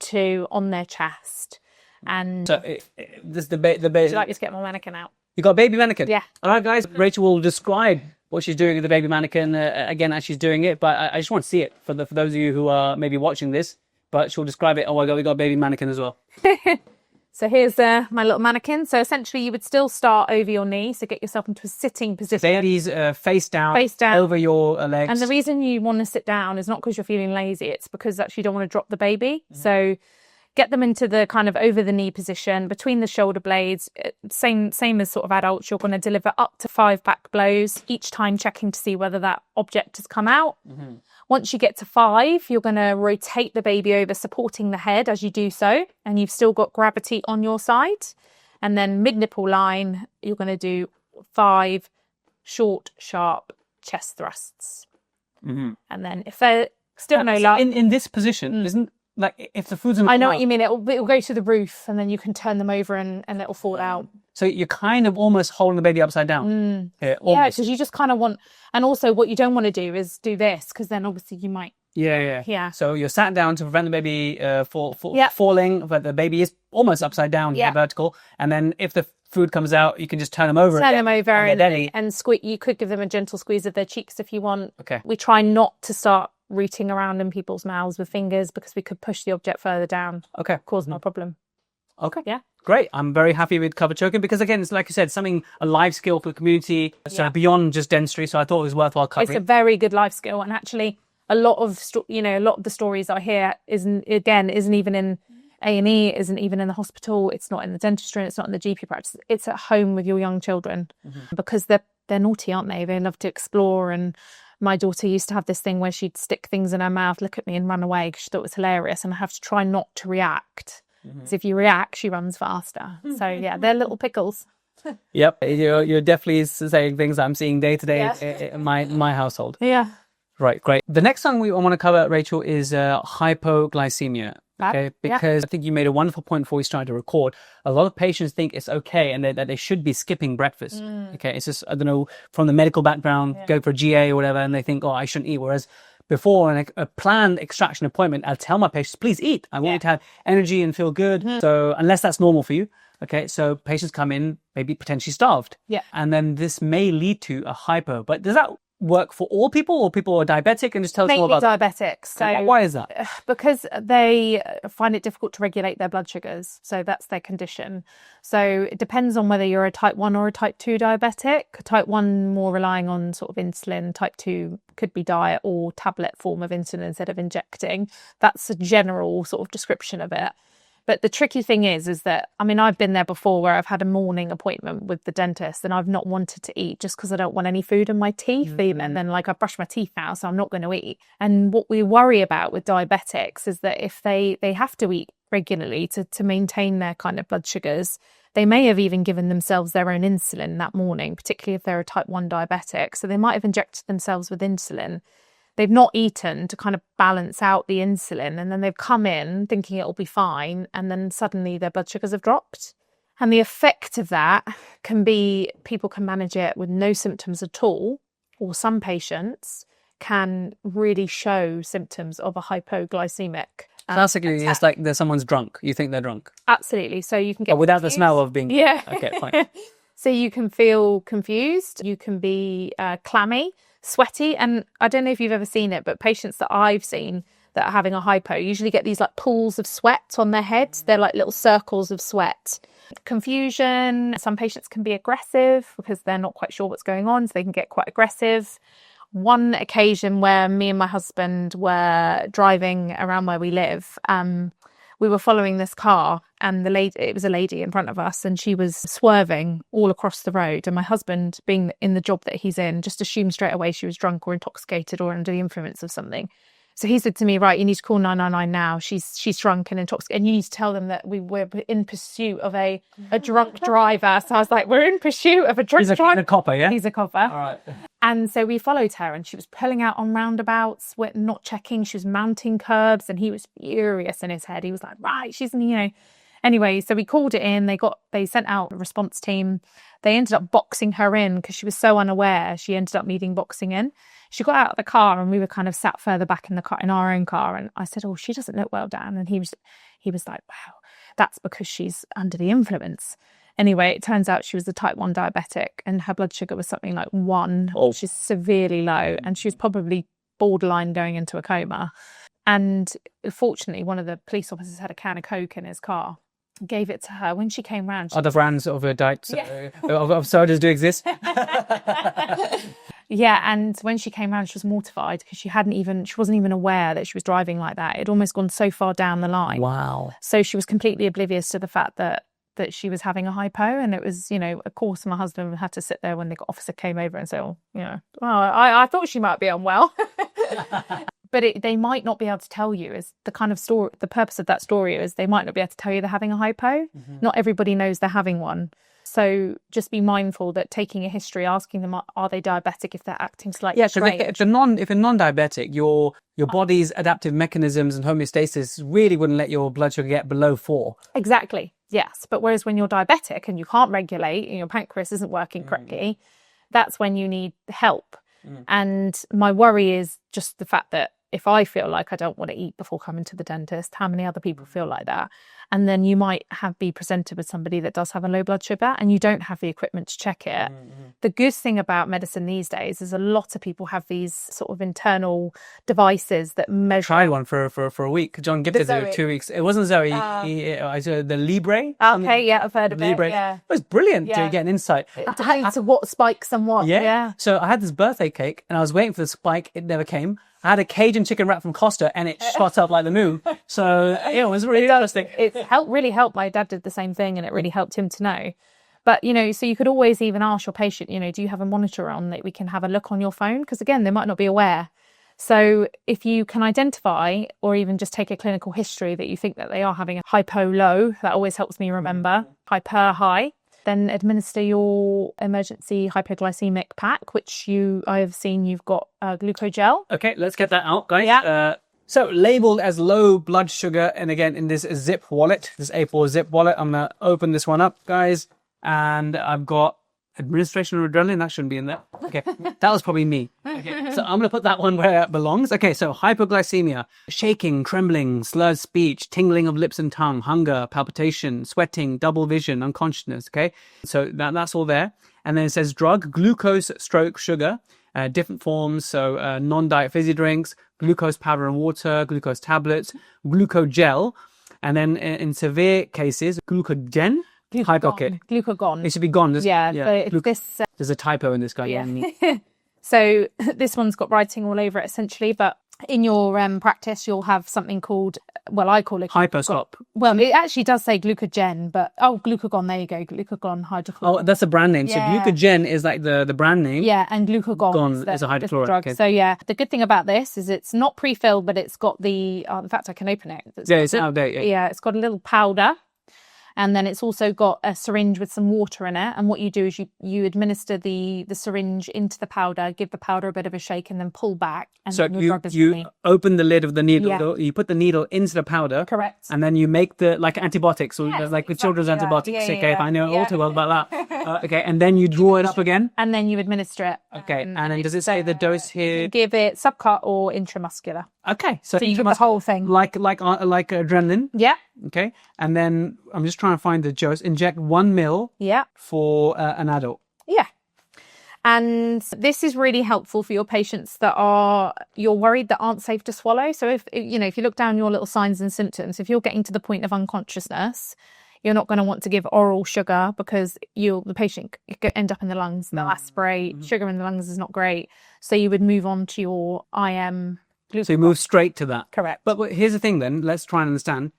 2 on their chest. And so this the baby. Would you like me to get my mannequin out? You got a baby mannequin? Yeah. All right, guys. Rachel will describe what she's doing with the baby mannequin again as she's doing it, but I just want to see it for those of you who are maybe watching this. But she'll describe it. Oh, we got a baby mannequin as well. So here's my little mannequin. So essentially you would still start over your knee. So get yourself into a sitting position. Baby's face down over your legs. And the reason you want to sit down is not because you're feeling lazy. It's because actually you don't want to drop the baby. So get them into the kind of over the knee position between the shoulder blades. Same as sort of adults. You're going to deliver up to 5 back blows, each time checking to see whether that object has come out. Once you get to 5, you're going to rotate the baby over, supporting the head as you do so. And you've still got gravity on your side. And then mid-nipple line, you're going to do 5 short, sharp chest thrusts. And then if they're still no luck... In this position, isn't... Like if the food's in the I know what you mean. It'll go to the roof and then you can turn them over and it'll fall out. So you're kind of almost holding the baby upside down. Yeah, because you just kind of want... And also what you don't want to do is do this, because then obviously you might... Yeah. So you're sat down to prevent the baby falling, but the baby is almost upside down, vertical. And then if the food comes out, you can just turn them over. And squeeze. You could give them a gentle squeeze of their cheeks if you want. Okay. We try not to start rooting around in people's mouths with fingers, because we could push the object further down. Okay. Cause no problem. Okay. Yeah. Great. I'm very happy with cover choking, because again, it's like you said, a life skill for the community, so beyond just dentistry. So I thought it was worthwhile covering. It's a very good life skill, and actually, a lot of the stories I hear isn't even in A&E, isn't even in the hospital. It's not in the dentistry. It's not in the GP practice. It's at home with your young children, because they're naughty, aren't they? They love to explore. And my daughter used to have this thing where she'd stick things in her mouth, look at me, and run away because she thought it was hilarious. And I have to try not to react. Because if you react, she runs faster. So yeah, they're little pickles. Yep, you're definitely saying things I'm seeing day to day in my household. Yeah. Right, great. The next thing I want to cover, Rachel, is hypoglycemia. Okay, because I think you made a wonderful point before we started to record. A lot of patients think it's okay and that they should be skipping breakfast. Okay, it's just, I don't know, from the medical background, go for a GA or whatever, and they think, oh, I shouldn't eat. Whereas before a planned extraction appointment, I'll tell my patients, please eat. I want you to have energy and feel good. So unless that's normal for you. Okay, so patients come in maybe potentially starved. Yeah. And then this may lead to a hypo. But does that work for all people, or people who are diabetic? And just tell us more about diabetics. So why is that? Because they find it difficult to regulate their blood sugars. So that's their condition. So it depends on whether you're a type 1 or a type 2 diabetic. Type 1 more relying on sort of insulin. Type 2 could be diet or tablet form of insulin instead of injecting. That's a general sort of description of it. But the tricky thing is that, I mean, I've been there before where I've had a morning appointment with the dentist and I've not wanted to eat just because I don't want any food in my teeth even. And then I brush my teeth out, so I'm not going to eat. And what we worry about with diabetics is that if they have to eat regularly to maintain their kind of blood sugars, they may have even given themselves their own insulin that morning, particularly if they're a type 1 diabetic. So they might have injected themselves with insulin. They've not eaten to kind of balance out the insulin, and then they've come in thinking it'll be fine, and then suddenly their blood sugars have dropped. And the effect of that can be people can manage it with no symptoms at all, or some patients can really show symptoms of a hypoglycemic classically attack. It's like someone's drunk. You think they're drunk. Absolutely. So you can get but without the smell of being okay, fine. So you can feel confused, you can be clammy, sweaty, and I don't know if you've ever seen it, but patients that I've seen that are having a hypo usually get these like pools of sweat on their heads. They're like little circles of sweat. Confusion. Some patients can be aggressive because they're not quite sure what's going on, so they can get quite aggressive. One occasion where me and my husband were driving around where we live, we were following this car, and it was a lady in front of us, and she was swerving all across the road. And my husband, being in the job that he's in, just assumed straight away she was drunk or intoxicated or under the influence of something. So he said to me, right, you need to call 999 now. She's drunk and intoxicated. And you need to tell them that we're in pursuit of a drunk driver. So I was like, we're in pursuit of a drunk driver. He's a copper, yeah? He's a copper. All right. And so we followed her, and she was pulling out on roundabouts, not checking. She was mounting curbs, and he was furious in his head. He was like, right, she's, Anyway, so we called it in. They sent out a response team. They ended up boxing her in because she was so unaware. She ended up needing boxing in. She got out of the car, and we were kind of sat further back in the car, in our own car. And I said, "Oh, she doesn't look well, Dan." And he was like, "Wow, that's because she's under the influence." Anyway, it turns out she was a type 1 diabetic, and her blood sugar was something like 1, which is severely low, and she was probably borderline going into a coma. And fortunately, one of the police officers had a can of Coke in his car. gave it to her when she came round. Other brands of diet of sodas do exist. Yeah, and when she came round, she was mortified because she wasn't even aware that she was driving like that. It had almost gone so far down the line. Wow. So she was completely oblivious to the fact that she was having a hypo, and it was, of course, my husband had to sit there when the officer came over and say, I thought she might be unwell. But they might not be able to tell you, is the kind of story. The purpose of that story is they might not be able to tell you they're having a hypo. Not everybody knows they're having one. So just be mindful that taking a history, asking them, are they diabetic, if they're acting slightly strange. If you're non-diabetic, your body's adaptive mechanisms and homeostasis really wouldn't let your blood sugar get below 4. Exactly, yes. But whereas when you're diabetic and you can't regulate and your pancreas isn't working correctly, that's when you need help. And my worry is just the fact that if I feel like I don't want to eat before coming to the dentist, how many other people feel like that? And then you might be presented with somebody that does have a low blood sugar and you don't have the equipment to check it. The good thing about medicine these days is a lot of people have these sort of internal devices that measure. Tried one for a week. John gifted it 2 weeks. It wasn't Zoe. I said the Libre. Okay, yeah, I've heard of Libre. it. Yeah. It was brilliant to get an insight. It depends on what spikes and what. Yeah. So I had this birthday cake and I was waiting for the spike. It never came. I had a Cajun chicken wrap from Costa and it shot up like the moon. So it was really interesting. It really helped. My dad did the same thing and it really helped him to know. But, so you could always even ask your patient, do you have a monitor on that we can have a look on your phone? Because again, they might not be aware. So if you can identify or even just take a clinical history that you think that they are having a hypo-low, that always helps me remember, hyper-high, then administer your emergency hypoglycemic pack, which I have seen you've got glucogel. Okay, let's get that out, guys. Yeah. So labeled as low blood sugar, and again in this zip wallet, this A4 zip wallet. I'm gonna open this one up, guys, and I've got administration of adrenaline. That shouldn't be in there. Okay, that was probably me. Okay, so I'm gonna put that one where it belongs. Okay, so hypoglycemia: shaking, trembling, slurred speech, tingling of lips and tongue, hunger, palpitation, sweating, double vision, unconsciousness. Okay, so that's all there. And then it says drug: glucose, stroke, sugar. Different forms, so non-diet fizzy drinks, glucose powder and water, glucose tablets, glucogel, and then in severe cases, glucagon. Glucagon. It should be gone. There's a typo in this guy. Yeah. So this one's got writing all over it essentially, but in your practice, you'll have something called, I call it Hyposcop. Well, it actually does say glucagon, but glucagon, there you go, glucagon hydrochloride. Oh, that's a brand name. Yeah. So glucagon is like the brand name. Yeah, and glucagon is a hydrochloride. Drug. Okay. So yeah, the good thing about this is it's not pre-filled, but it's got in fact, I can open it. It's out there. Yeah, it's got a little powder. And then it's also got a syringe with some water in it. And what you do is you administer the syringe into the powder, give the powder a bit of a shake, and then pull back. And so you open the lid of the needle, you put the needle into the powder. Correct. And then you make like antibiotics, or like with children's antibiotics. If I know all too well about that. Okay, and then you draw it up again. And then you administer it. Okay, and then does it say the dose here? Give it subcut or intramuscular. Okay, so you give the whole thing. Like adrenaline. Yeah. Okay, and then I'm just trying to find the dose. Inject 1 ml. Yeah. For an adult. Yeah. And this is really helpful for your patients that you're worried that aren't safe to swallow. So if you look down your little signs and symptoms, if you're getting to the point of unconsciousness, you're not going to want to give oral sugar because the patient could end up in the lungs. They'll aspirate. Sugar in the lungs is not great. So you would move on to your IM. So you move straight to that. Correct. But here's the thing then. Let's try and understand.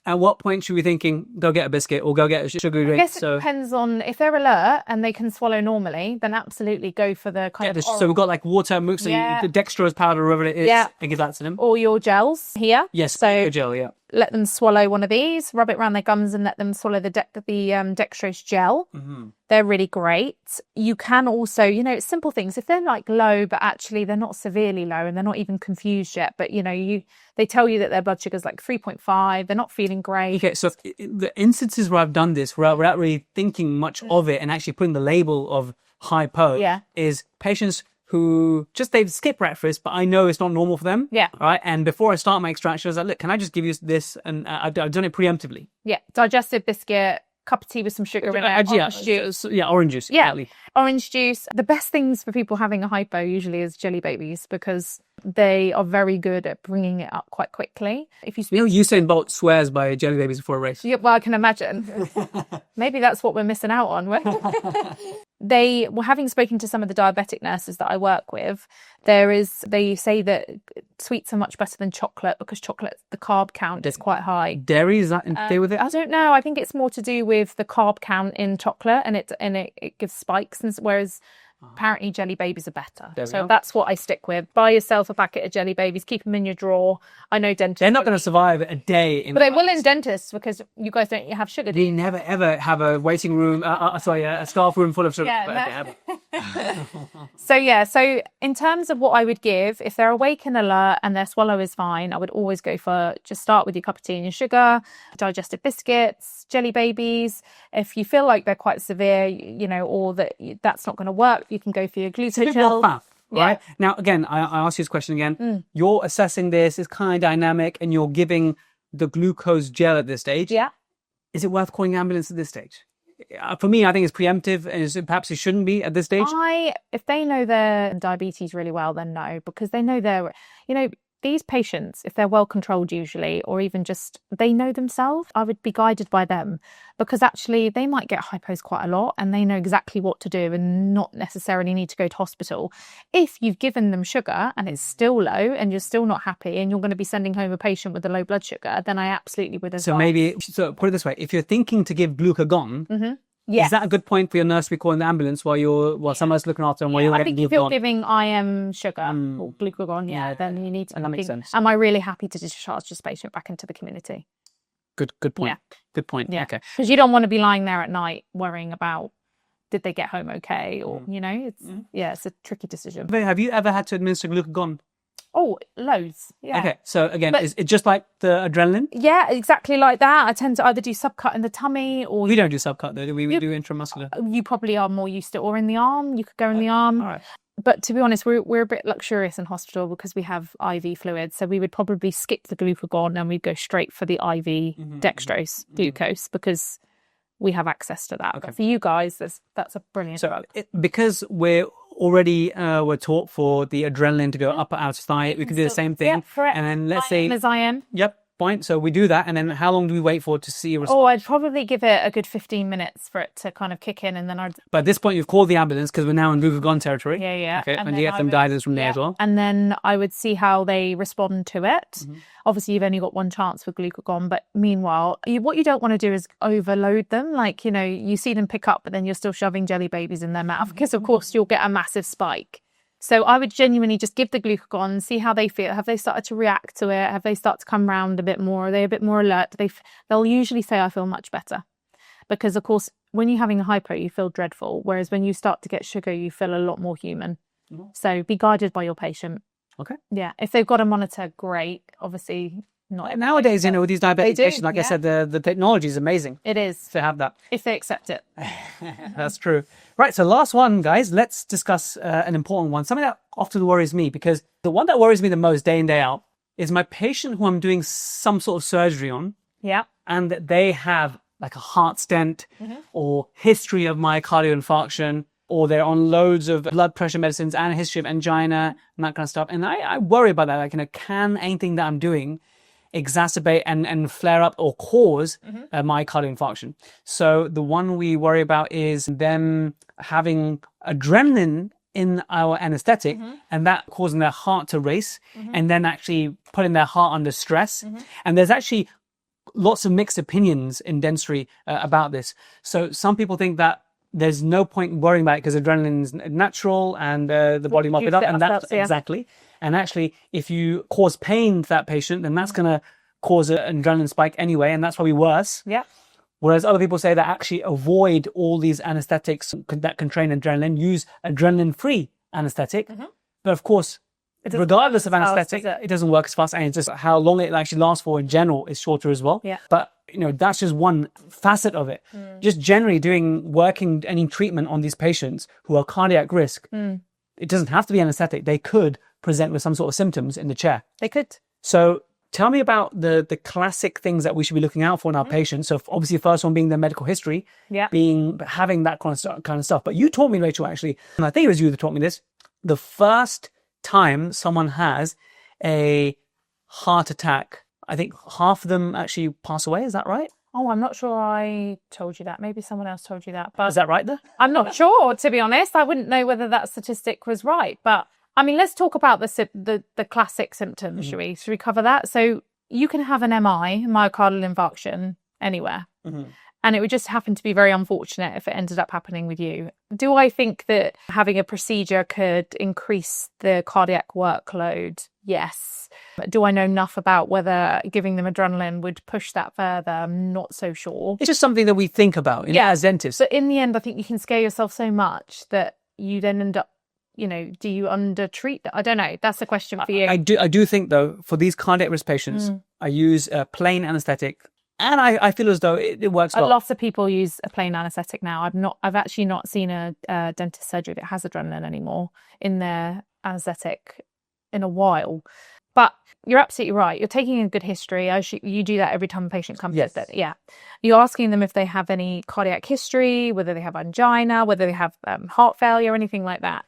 At what point should we thinking, go get a biscuit or go get a sugary drink? I guess it depends on if they're alert and they can swallow normally, then absolutely go for the kind of oral. So we've got like water, the dextrose powder, whatever it is, and give that to them. Or your gels here. Yes, so gel, yeah. Let them swallow one of these, rub it around their gums and let them swallow the dextrose gel. Mm-hmm. They're really great. You can also, it's simple things. If they're like low, but actually they're not severely low and they're not even confused yet, but they tell you that their blood sugar is like 3.5, they're not feeling great. Okay, so the instances where I've done this without really thinking much of it and actually putting the label of hypo is patients who they've skipped breakfast, but I know it's not normal for them. Yeah. Right. And before I start my extraction, I was like, look, can I just give you this? And I've done it preemptively. Yeah. Digestive biscuit, cup of tea with some sugar in it. Orange juice. Orange juice. Yeah. Exactly. Orange juice. The best things for people having a hypo usually is jelly babies because They are very good at bringing it up quite quickly. If you Usain Bolt swears by jelly babies before a race. Yeah, well, I can imagine. Maybe that's what we're missing out on. Having spoken to some of the diabetic nurses that I work with, they say that sweets are much better than chocolate because chocolate, the carb count is quite high. Dairy, is that to do with it? I don't know. I think it's more to do with the carb count in chocolate, and it gives spikes, whereas apparently jelly babies are better. So that's what I stick with. Buy yourself a packet of jelly babies, keep them in your drawer. I know dentists, they're not going to survive a day but they will in dentists because you guys don't have sugar. They never ever have a waiting room, a staff room full of sugar. Yeah, So in terms of what I would give, if they're awake and alert and their swallow is fine, I would always go for, just start with your cup of tea and your sugar, digestive biscuits, jelly babies. If you feel like they're quite severe, or that's not going to work, you can go for your glucagon. Right? Now, again, I ask you this question again. You're assessing this, it's kind of dynamic, and you're giving the glucose gel at this stage. Yeah. Is it worth calling ambulance at this stage? For me, I think it's preemptive, and perhaps it shouldn't be at this stage. If they know their diabetes really well, then no, because they know these patients, if they're well controlled usually, or even just they know themselves, I would be guided by them, because actually they might get hypos quite a lot and they know exactly what to do and not necessarily need to go to hospital. If you've given them sugar and it's still low and you're still not happy and you're going to be sending home a patient with a low blood sugar, then I absolutely would advise. So put it this way, if you're thinking to give glucagon, yes. Is that a good point for your nurse to be calling the ambulance while someone's looking after them? I think if you're giving IM sugar or glucagon, then you need to. And that makes sense. Am I really happy to discharge this patient back into the community? Good point. Yeah. Good point. Yeah. Okay. Because you don't want to be lying there at night worrying about, did they get home okay, or it's a tricky decision. Have you ever had to administer glucagon? Oh, loads. Yeah. Okay, so again, is it just like the adrenaline? Yeah, exactly like that. I tend to either do subcut in the tummy or... We don't do subcut though, do we? We do intramuscular. You probably are more used to, or in the arm. You could go in the arm. All right. But to be honest, we're a bit luxurious in hospital because we have IV fluids. So we would probably skip the glucagon and we'd go straight for the IV dextrose glucose because we have access to that. Okay. But for you guys, that's a brilliant... So because we're taught for the adrenaline to go up or out of thigh, we can do the same thing. Yeah, correct. And then let's say... As I am. Yep, point. So we do that. And then how long do we wait for to see a response? Oh, I'd probably give it a good 15 minutes for it to kind of kick in. And then But at this point, you've called the ambulance because we're now in glucagon territory. Yeah. Okay, and you get them dialysis from there as well. And then I would see how they respond to it. Obviously, you've only got one chance with glucagon. But meanwhile, what you don't want to do is overload them. Like, you see them pick up, but then you're still shoving jelly babies in their mouth because, of course, you'll get a massive spike. So I would genuinely just give the glucagon, see how they feel. Have they started to react to it? Have they started to come round a bit more? Are they a bit more alert? They'll usually say, I feel much better. Because, of course, when you're having a hypo, you feel dreadful. Whereas when you start to get sugar, you feel a lot more human. So be guided by your patient. Okay. Yeah. If they've got a monitor, great. Obviously, not. Nowadays, with these diabetic patients, like I said, the technology is amazing. It is. To have that. If they accept it. That's true. Right. So last one, guys, let's discuss an important one. Something that often worries me, because the one that worries me the most day in, day out is my patient who I'm doing some sort of surgery on. Yeah. And they have like a heart stent or history of myocardial infarction, or they're on loads of blood pressure medicines and a history of angina and that kind of stuff. And I worry about that. Like, can anything that I'm doing exacerbate and flare up or cause a myocardial infarction? So the one we worry about is them having adrenaline in our anesthetic and that causing their heart to race and then actually putting their heart under stress. And there's actually lots of mixed opinions in dentistry about this. So some people think that there's no point worrying about it because adrenaline is natural and the body mop it up, and that's exactly. And actually, if you cause pain to that patient, then that's going to cause an adrenaline spike anyway, and that's probably worse. Yeah. Whereas other people say that actually avoid all these anesthetics that can train adrenaline, use adrenaline-free anesthetic. But of course, regardless of anesthetic, it doesn't work as fast, and it's just how long it actually lasts for in general is shorter as well. Yeah. But that's just one facet of it. Just generally working any treatment on these patients who are cardiac risk, it doesn't have to be anesthetic. They could present with some sort of symptoms in the chair. They could. So tell me about the classic things that we should be looking out for in our patients. So obviously the first one being their medical history, having that kind of stuff. But you taught me, Rachel, actually, and I think it was you that taught me this, the first time someone has a heart attack, I think half of them actually pass away. Is that right? Oh, I'm not sure I told you that. Maybe someone else told you that. But Is that right there? I'm not sure, to be honest. I wouldn't know whether that statistic was right. But I mean, let's talk about the classic symptoms, shall we? Should we cover that? So you can have an MI, myocardial infarction, anywhere. And it would just happen to be very unfortunate if it ended up happening with you. Do I think that having a procedure could increase the cardiac workload? Yes. Do I know enough about whether giving them adrenaline would push that further? I'm not so sure. It's just something that we think about as dentists. But in the end, I think you can scare yourself so much that you then end up, do you undertreat? I don't know. That's a question for you. I do think, though, for these cardiac risk patients, I use a plain anesthetic. And I feel as though it works well. Lots of people use a plain anaesthetic now. I've actually not seen a dentist surgery that has adrenaline anymore in their anaesthetic in a while. But you're absolutely right. You're taking a good history. You do that every time a patient comes. Yes. Yeah. You're asking them if they have any cardiac history, whether they have angina, whether they have heart failure, anything like that.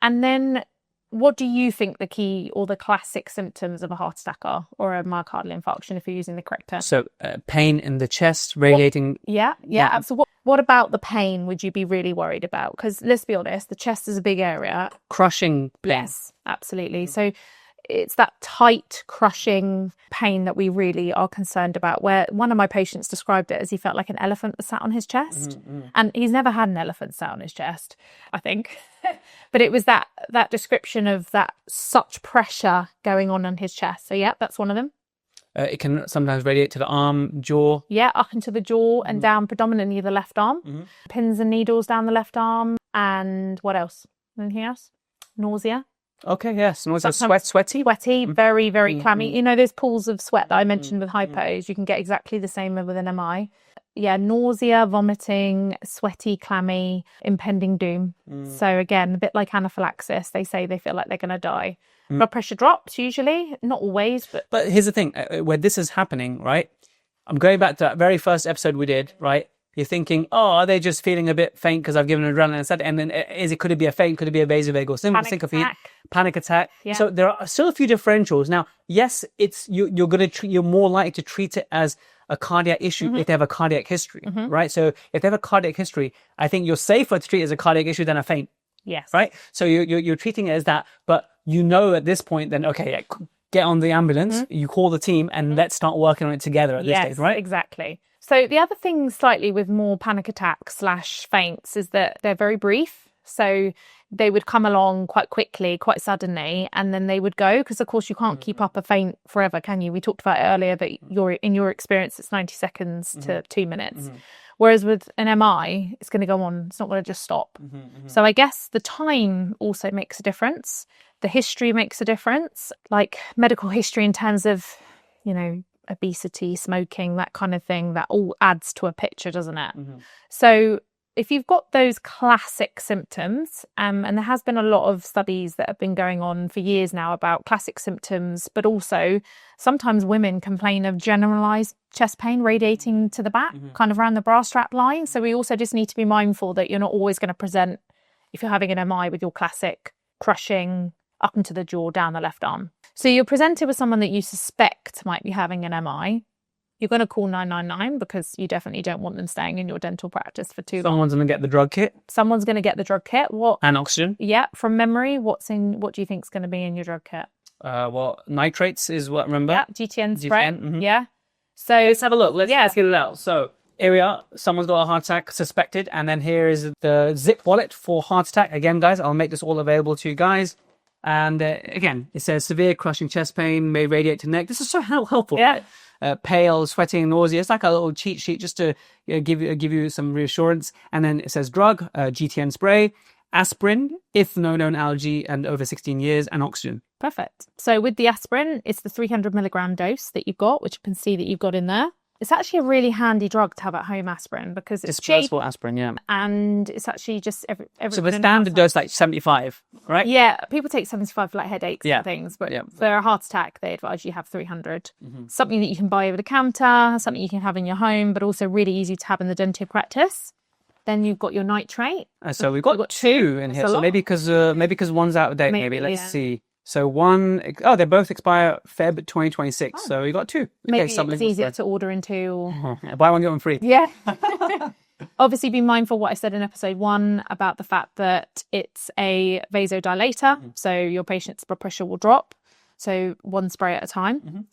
And then what do you think the key or the classic symptoms of a heart attack are, or a myocardial infarction, if you're using the correct term? So pain in the chest, radiating. Yeah. So what about the pain would you be really worried about? Because let's be honest, the chest is a big area. Crushing pain. Yes, absolutely. So it's that tight, crushing pain that we really are concerned about, where one of my patients described it as he felt like an elephant was sat on his chest. And he's never had an elephant sat on his chest, I think. But it was that description of that such pressure going on his chest. So yeah, that's one of them. It can sometimes radiate to the arm, jaw. Yeah, up into the jaw and down predominantly the left arm. Pins and needles down the left arm. And what else? Anything else? Nausea. Okay, yes. Sweaty. Sweaty, very, very clammy. Those pools of sweat that I mentioned with hypos, you can get exactly the same with an MI. Yeah, nausea, vomiting, sweaty, clammy, impending doom. So again, a bit like anaphylaxis. They say they feel like they're going to die. Blood pressure drops usually, not always. But here's the thing, where this is happening, right? I'm going back to that very first episode we did, right? You're thinking, are they just feeling a bit faint because I've given adrenaline instead? And then could it be a faint? Could it be a vasovagal syncope? Panic attack. Yeah. So there are still a few differentials. Now, yes, you're more likely to treat it as a cardiac issue if they have a cardiac history, right? So if they have a cardiac history, I think you're safer to treat it as a cardiac issue than a faint. Yes. Right? So you're treating it as that, but at this point, then, okay, get on the ambulance, you call the team, and let's start working on it together at this stage, right? Exactly. So the other thing slightly with more panic attacks / faints is that they're very brief. So they would come along quite quickly, quite suddenly, and then they would go, because of course you can't keep up a faint forever, can you? We talked about earlier that in your experience, it's 90 seconds to 2 minutes. Whereas with an MI, it's going to go on. It's not going to just stop. So I guess the time also makes a difference. The history makes a difference, like medical history in terms of, obesity, smoking, that kind of thing, that all adds to a picture, doesn't it? So if you've got those classic symptoms, and there has been a lot of studies that have been going on for years now about classic symptoms, but also sometimes women complain of generalized chest pain radiating to the back, kind of around the bra strap line. So we also just need to be mindful that you're not always going to present, if you're having an MI, with your classic crushing up into the jaw, down the left arm. So you're presented with someone that you suspect might be having an MI. You're going to call 999 because you definitely don't want them staying in your dental practice for too long. Someone's going to get the drug kit. Someone's going to get the drug kit. What? And oxygen. Yeah. From memory, what do you think is going to be in your drug kit? Nitrates is what, remember? Yeah. GTN spray. Yeah. So let's have a look. Let's get it out. So here we are. Someone's got a heart attack suspected. And then here is the zip wallet for heart attack. Again, guys, I'll make this all available to you guys. And again, it says severe crushing chest pain may radiate to neck. This is so helpful. Yeah. Pale, sweating, nausea. It's like a little cheat sheet just to give you some reassurance. And then it says drug, GTN spray, aspirin, if no known allergy and over 16 years, and oxygen. Perfect. So with the aspirin, it's the 300 milligram dose that you've got, which you can see that you've got in there. It's actually a really handy drug to have at home, aspirin, because it's cheap. Dispersible aspirin, yeah. And it's actually just every So the standard dose like 75, right? Yeah, people take 75 for like headaches and things, but for a heart attack, they advise you have 300. Something that you can buy over the counter, something you can have in your home, but also really easy to have in the dental practice. Then you've got your nitrate. So we've got two in here. So maybe because one's out of date. Maybe let's see. So they both expire Feb 2026. So we got 2. Maybe Okay, it's easier to order in 2. Or... Buy one, get one free. Yeah. Obviously, be mindful what I said in episode 1 about the fact that it's a vasodilator. So your patient's blood pressure will drop. So 1 spray at a time.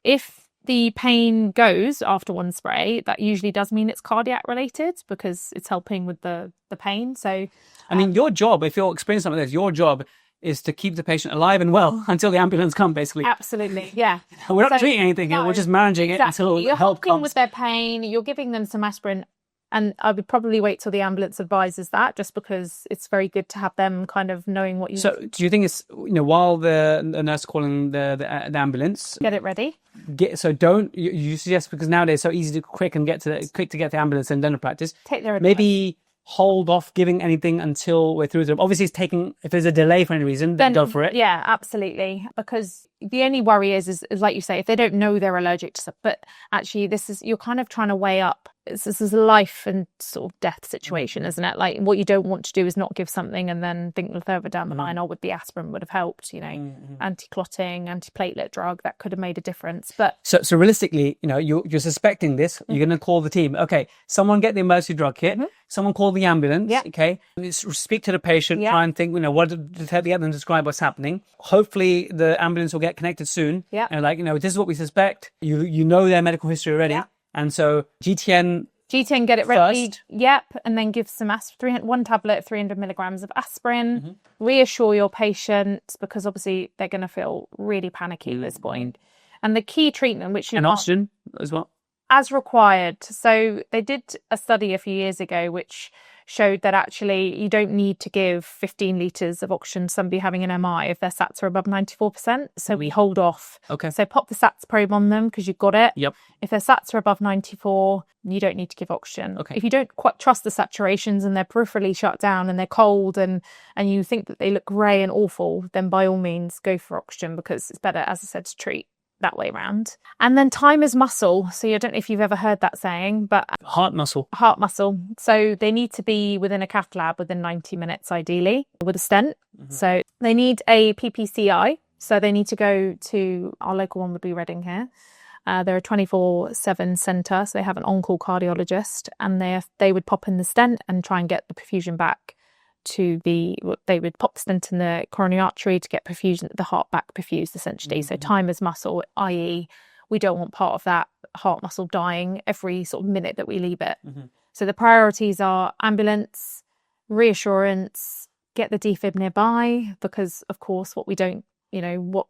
If the pain goes after 1 spray, that usually does mean it's cardiac related because it's helping with the pain. So, I mean, your job, if you're experiencing something like this, your job is to keep the patient alive and well until the ambulance comes, basically. Absolutely, yeah. We're not treating anything here. We're just managing it until you're help helping comes. with their pain. You're giving them some aspirin. And I would probably wait till the ambulance advises that, just because it's very good to have them kind of knowing what you... So do you think it's, while the nurse is calling the ambulance... Get it ready. So don't... You suggest, because nowadays it's so easy to quick to get the ambulance in dental practice. Take their advice. Maybe hold off giving anything until we're through them. Obviously, it's taking... If there's a delay for any reason, then go for it. Yeah, absolutely. Because the only worry is like you say, if they don't know they're allergic to stuff, but actually you're kind of trying to weigh up. This is a life and sort of death situation, isn't it? Like, what you don't want to do is not give something and then think further down the line, with the aspirin would have helped, anti-clotting, anti-platelet drug, that could have made a difference. But so realistically, you're suspecting this, you're going to call the team. Okay, someone get the emergency drug kit, someone call the ambulance, okay? Speak to the patient, try and think, what to get them to describe what's happening. Hopefully the ambulance will get connected soon. Yeah. And this is what we suspect. You know their medical history already. Yeah. And so GTN, get it ready. Yep. And then give some 1 tablet, 300 milligrams of aspirin. Reassure your patients, because obviously they're going to feel really panicky at this point. And the key treatment, which and oxygen as well, as required. So they did a study a few years ago which showed that actually you don't need to give 15 litres of oxygen to somebody having an MI if their SATs are above 94%. So we hold off. Okay. So pop the SATs probe on them because you've got it. Yep. If their SATs are above 94, you don't need to give oxygen. Okay. If you don't quite trust the saturations and they're peripherally shut down and they're cold and you think that they look grey and awful, then by all means go for oxygen, because it's better, as I said, to treat that way around. And then time is muscle. So I don't know if you've ever heard that saying, but heart muscle. So they need to be within a cath lab within 90 minutes, ideally, with a stent. So they need a PPCI. So they need to go to, our local one would be Reading here. They're a 24/7 centre. So they have an on-call cardiologist, and they would pop in the stent and try and get the perfusion back they would pop the stent in the coronary artery to get the heart back perfused, essentially. So time is muscle, i.e. we don't want part of that heart muscle dying every sort of minute that we leave it. So the priorities are ambulance, reassurance, get the defib nearby, because of course what we don't,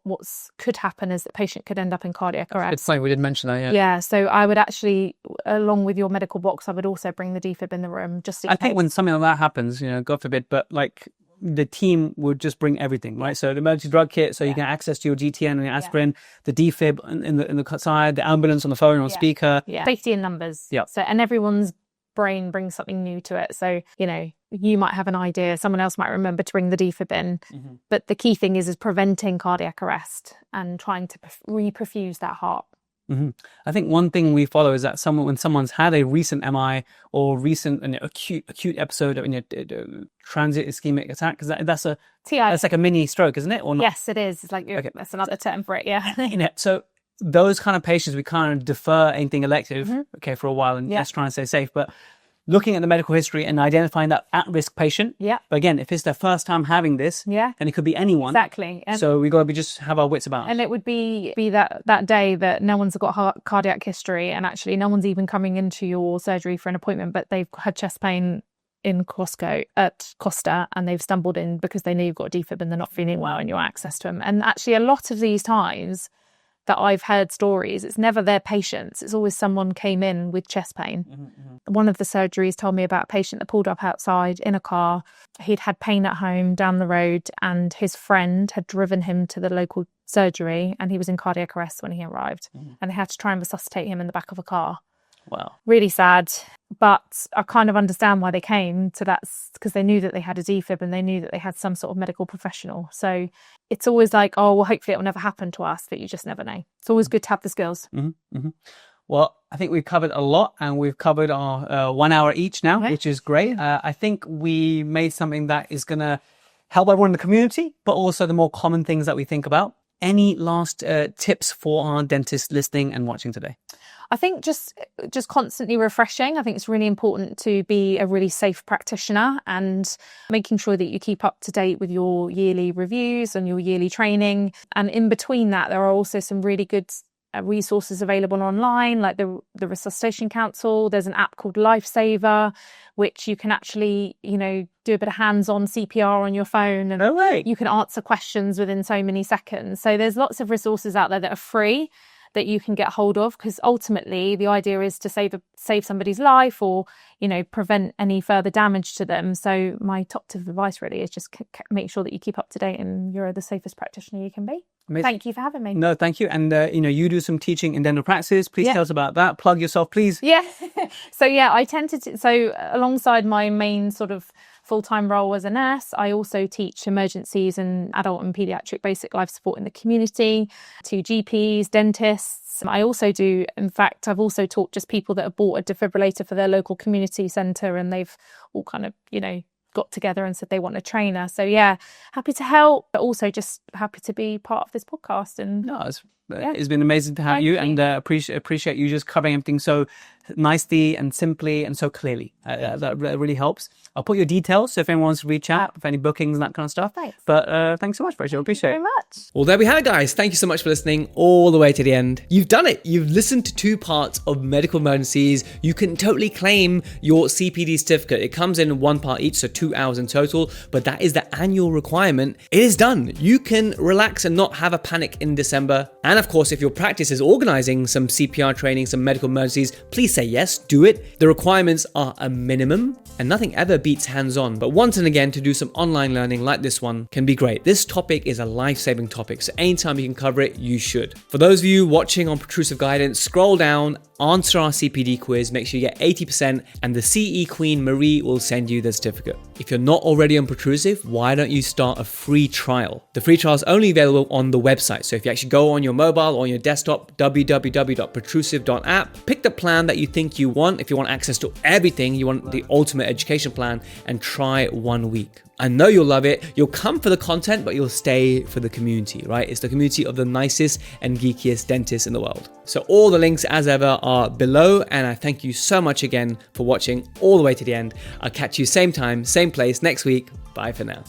what's could happen is the patient could end up in cardiac arrest. It's funny, we didn't mention that, yeah. Yeah, so I would actually, along with your medical box, I would also bring the defib in the room, just in case. I think when something like that happens, God forbid, but the team would just bring everything, right? So the emergency drug kit, so you can access to your GTN and your aspirin, the defib in the side, the ambulance on the phone or speaker. Yeah, safety in numbers. Yeah. So, and everyone's brain brings something new to it. So, you might have an idea, someone else might remember to bring the defib in, but the key thing is preventing cardiac arrest and trying to reperfuse that heart. I think one thing we follow is that when someone's had a recent MI or recent acute episode of transient ischemic attack, because that's like a mini stroke, isn't it? Or not? Yes, it is. It's like that's another term for it. Yeah. So those kind of patients, we kind of defer anything elective, for a while, and let's try and stay safe. But looking at the medical history and identifying that at-risk patient. Yeah. But again, if it's their first time having this, then it could be anyone. Exactly. And so we got to just have our wits about us. And it would be that day that no one's got cardiac history, and actually no one's even coming into your surgery for an appointment, but they've had chest pain in Costa, and they've stumbled in because they know you've got a defib and they're not feeling well and you have access to them. And actually a lot of these times that I've heard stories, it's never their patients. It's always someone came in with chest pain. One of the surgeries told me about a patient that pulled up outside in a car. He'd had pain at home down the road, and his friend had driven him to the local surgery, and he was in cardiac arrest when he arrived. And they had to try and resuscitate him in the back of a car. Wow. Really sad. But I kind of understand why they came to that, because they knew that they had a defib and they knew that they had some sort of medical professional. So it's always like, oh, well, hopefully it will never happen to us, but you just never know. It's always good to have the skills. Well, I think we've covered a lot, and we've covered our 1 hour each now, which is great. I think we made something that is going to help everyone in the community, but also the more common things that we think about. Any last tips for our dentists listening and watching today? I think just constantly refreshing. I think it's really important to be a really safe practitioner and making sure that you keep up to date with your yearly reviews and your yearly training. And in between that, there are also some really good resources available online, like the Resuscitation Council. There's an app called Lifesaver, which you can actually, do a bit of hands-on CPR on your phone, and you can answer questions within so many seconds. So there's lots of resources out there that are free that you can get hold of, because ultimately the idea is to save somebody's life or prevent any further damage to them. So my top tip of advice really is just make sure that you keep up to date and you're the safest practitioner you can be. Amazing. Thank you for having me. No, thank you. And you do some teaching in dental practice. Please tell us about that. Plug yourself, please. Yeah. So I tend to alongside my main sort of full-time role as a nurse, I also teach emergencies and adult and paediatric basic life support in the community to GPs, dentists. I also do, in fact, I've also taught just people that have bought a defibrillator for their local community centre, and they've all kind of, got together and said they want a trainer. So happy to help, but also just happy to be part of this podcast. And it's been amazing to have you, and appreciate you just covering everything so nicely and simply and so clearly. That really helps. I'll put your details, so if anyone wants to reach out, if any bookings and that kind of stuff. Thanks. But thanks so much, Rachel. Appreciate it. Thank you very much. Well, there we have it, guys. Thank you so much for listening all the way to the end. You've done it. You've listened to 2 parts of medical emergencies. You can totally claim your CPD certificate. It comes in 1 part each, so 2 hours in total, but that is the annual requirement. It is done. You can relax and not have a panic in December. And of course, if your practice is organizing some CPR training, some medical emergencies, please say yes, do it. The requirements are a minimum, and nothing ever beats hands-on. But once and again, to do some online learning like this one can be great. This topic is a life-saving topic, so anytime you can cover it, you should. For those of you watching on Protrusive Guidance, scroll down, answer our CPD quiz, make sure you get 80%, and the CE Queen Marie will send you the certificate. If you're not already on Protrusive, why don't you start a free trial? The free trial is only available on the website. So if you actually go on your mobile or on your desktop, www.protrusive.app, pick the plan that you think you want. If you want access to everything, you want the ultimate education plan, and try 1 week. I know you'll love it. You'll come for the content, but you'll stay for the community, right? It's the community of the nicest and geekiest dentists in the world. So all the links, as ever, are below, and I thank you so much again for watching all the way to the end. I'll catch you same time, same place next week. Bye for now.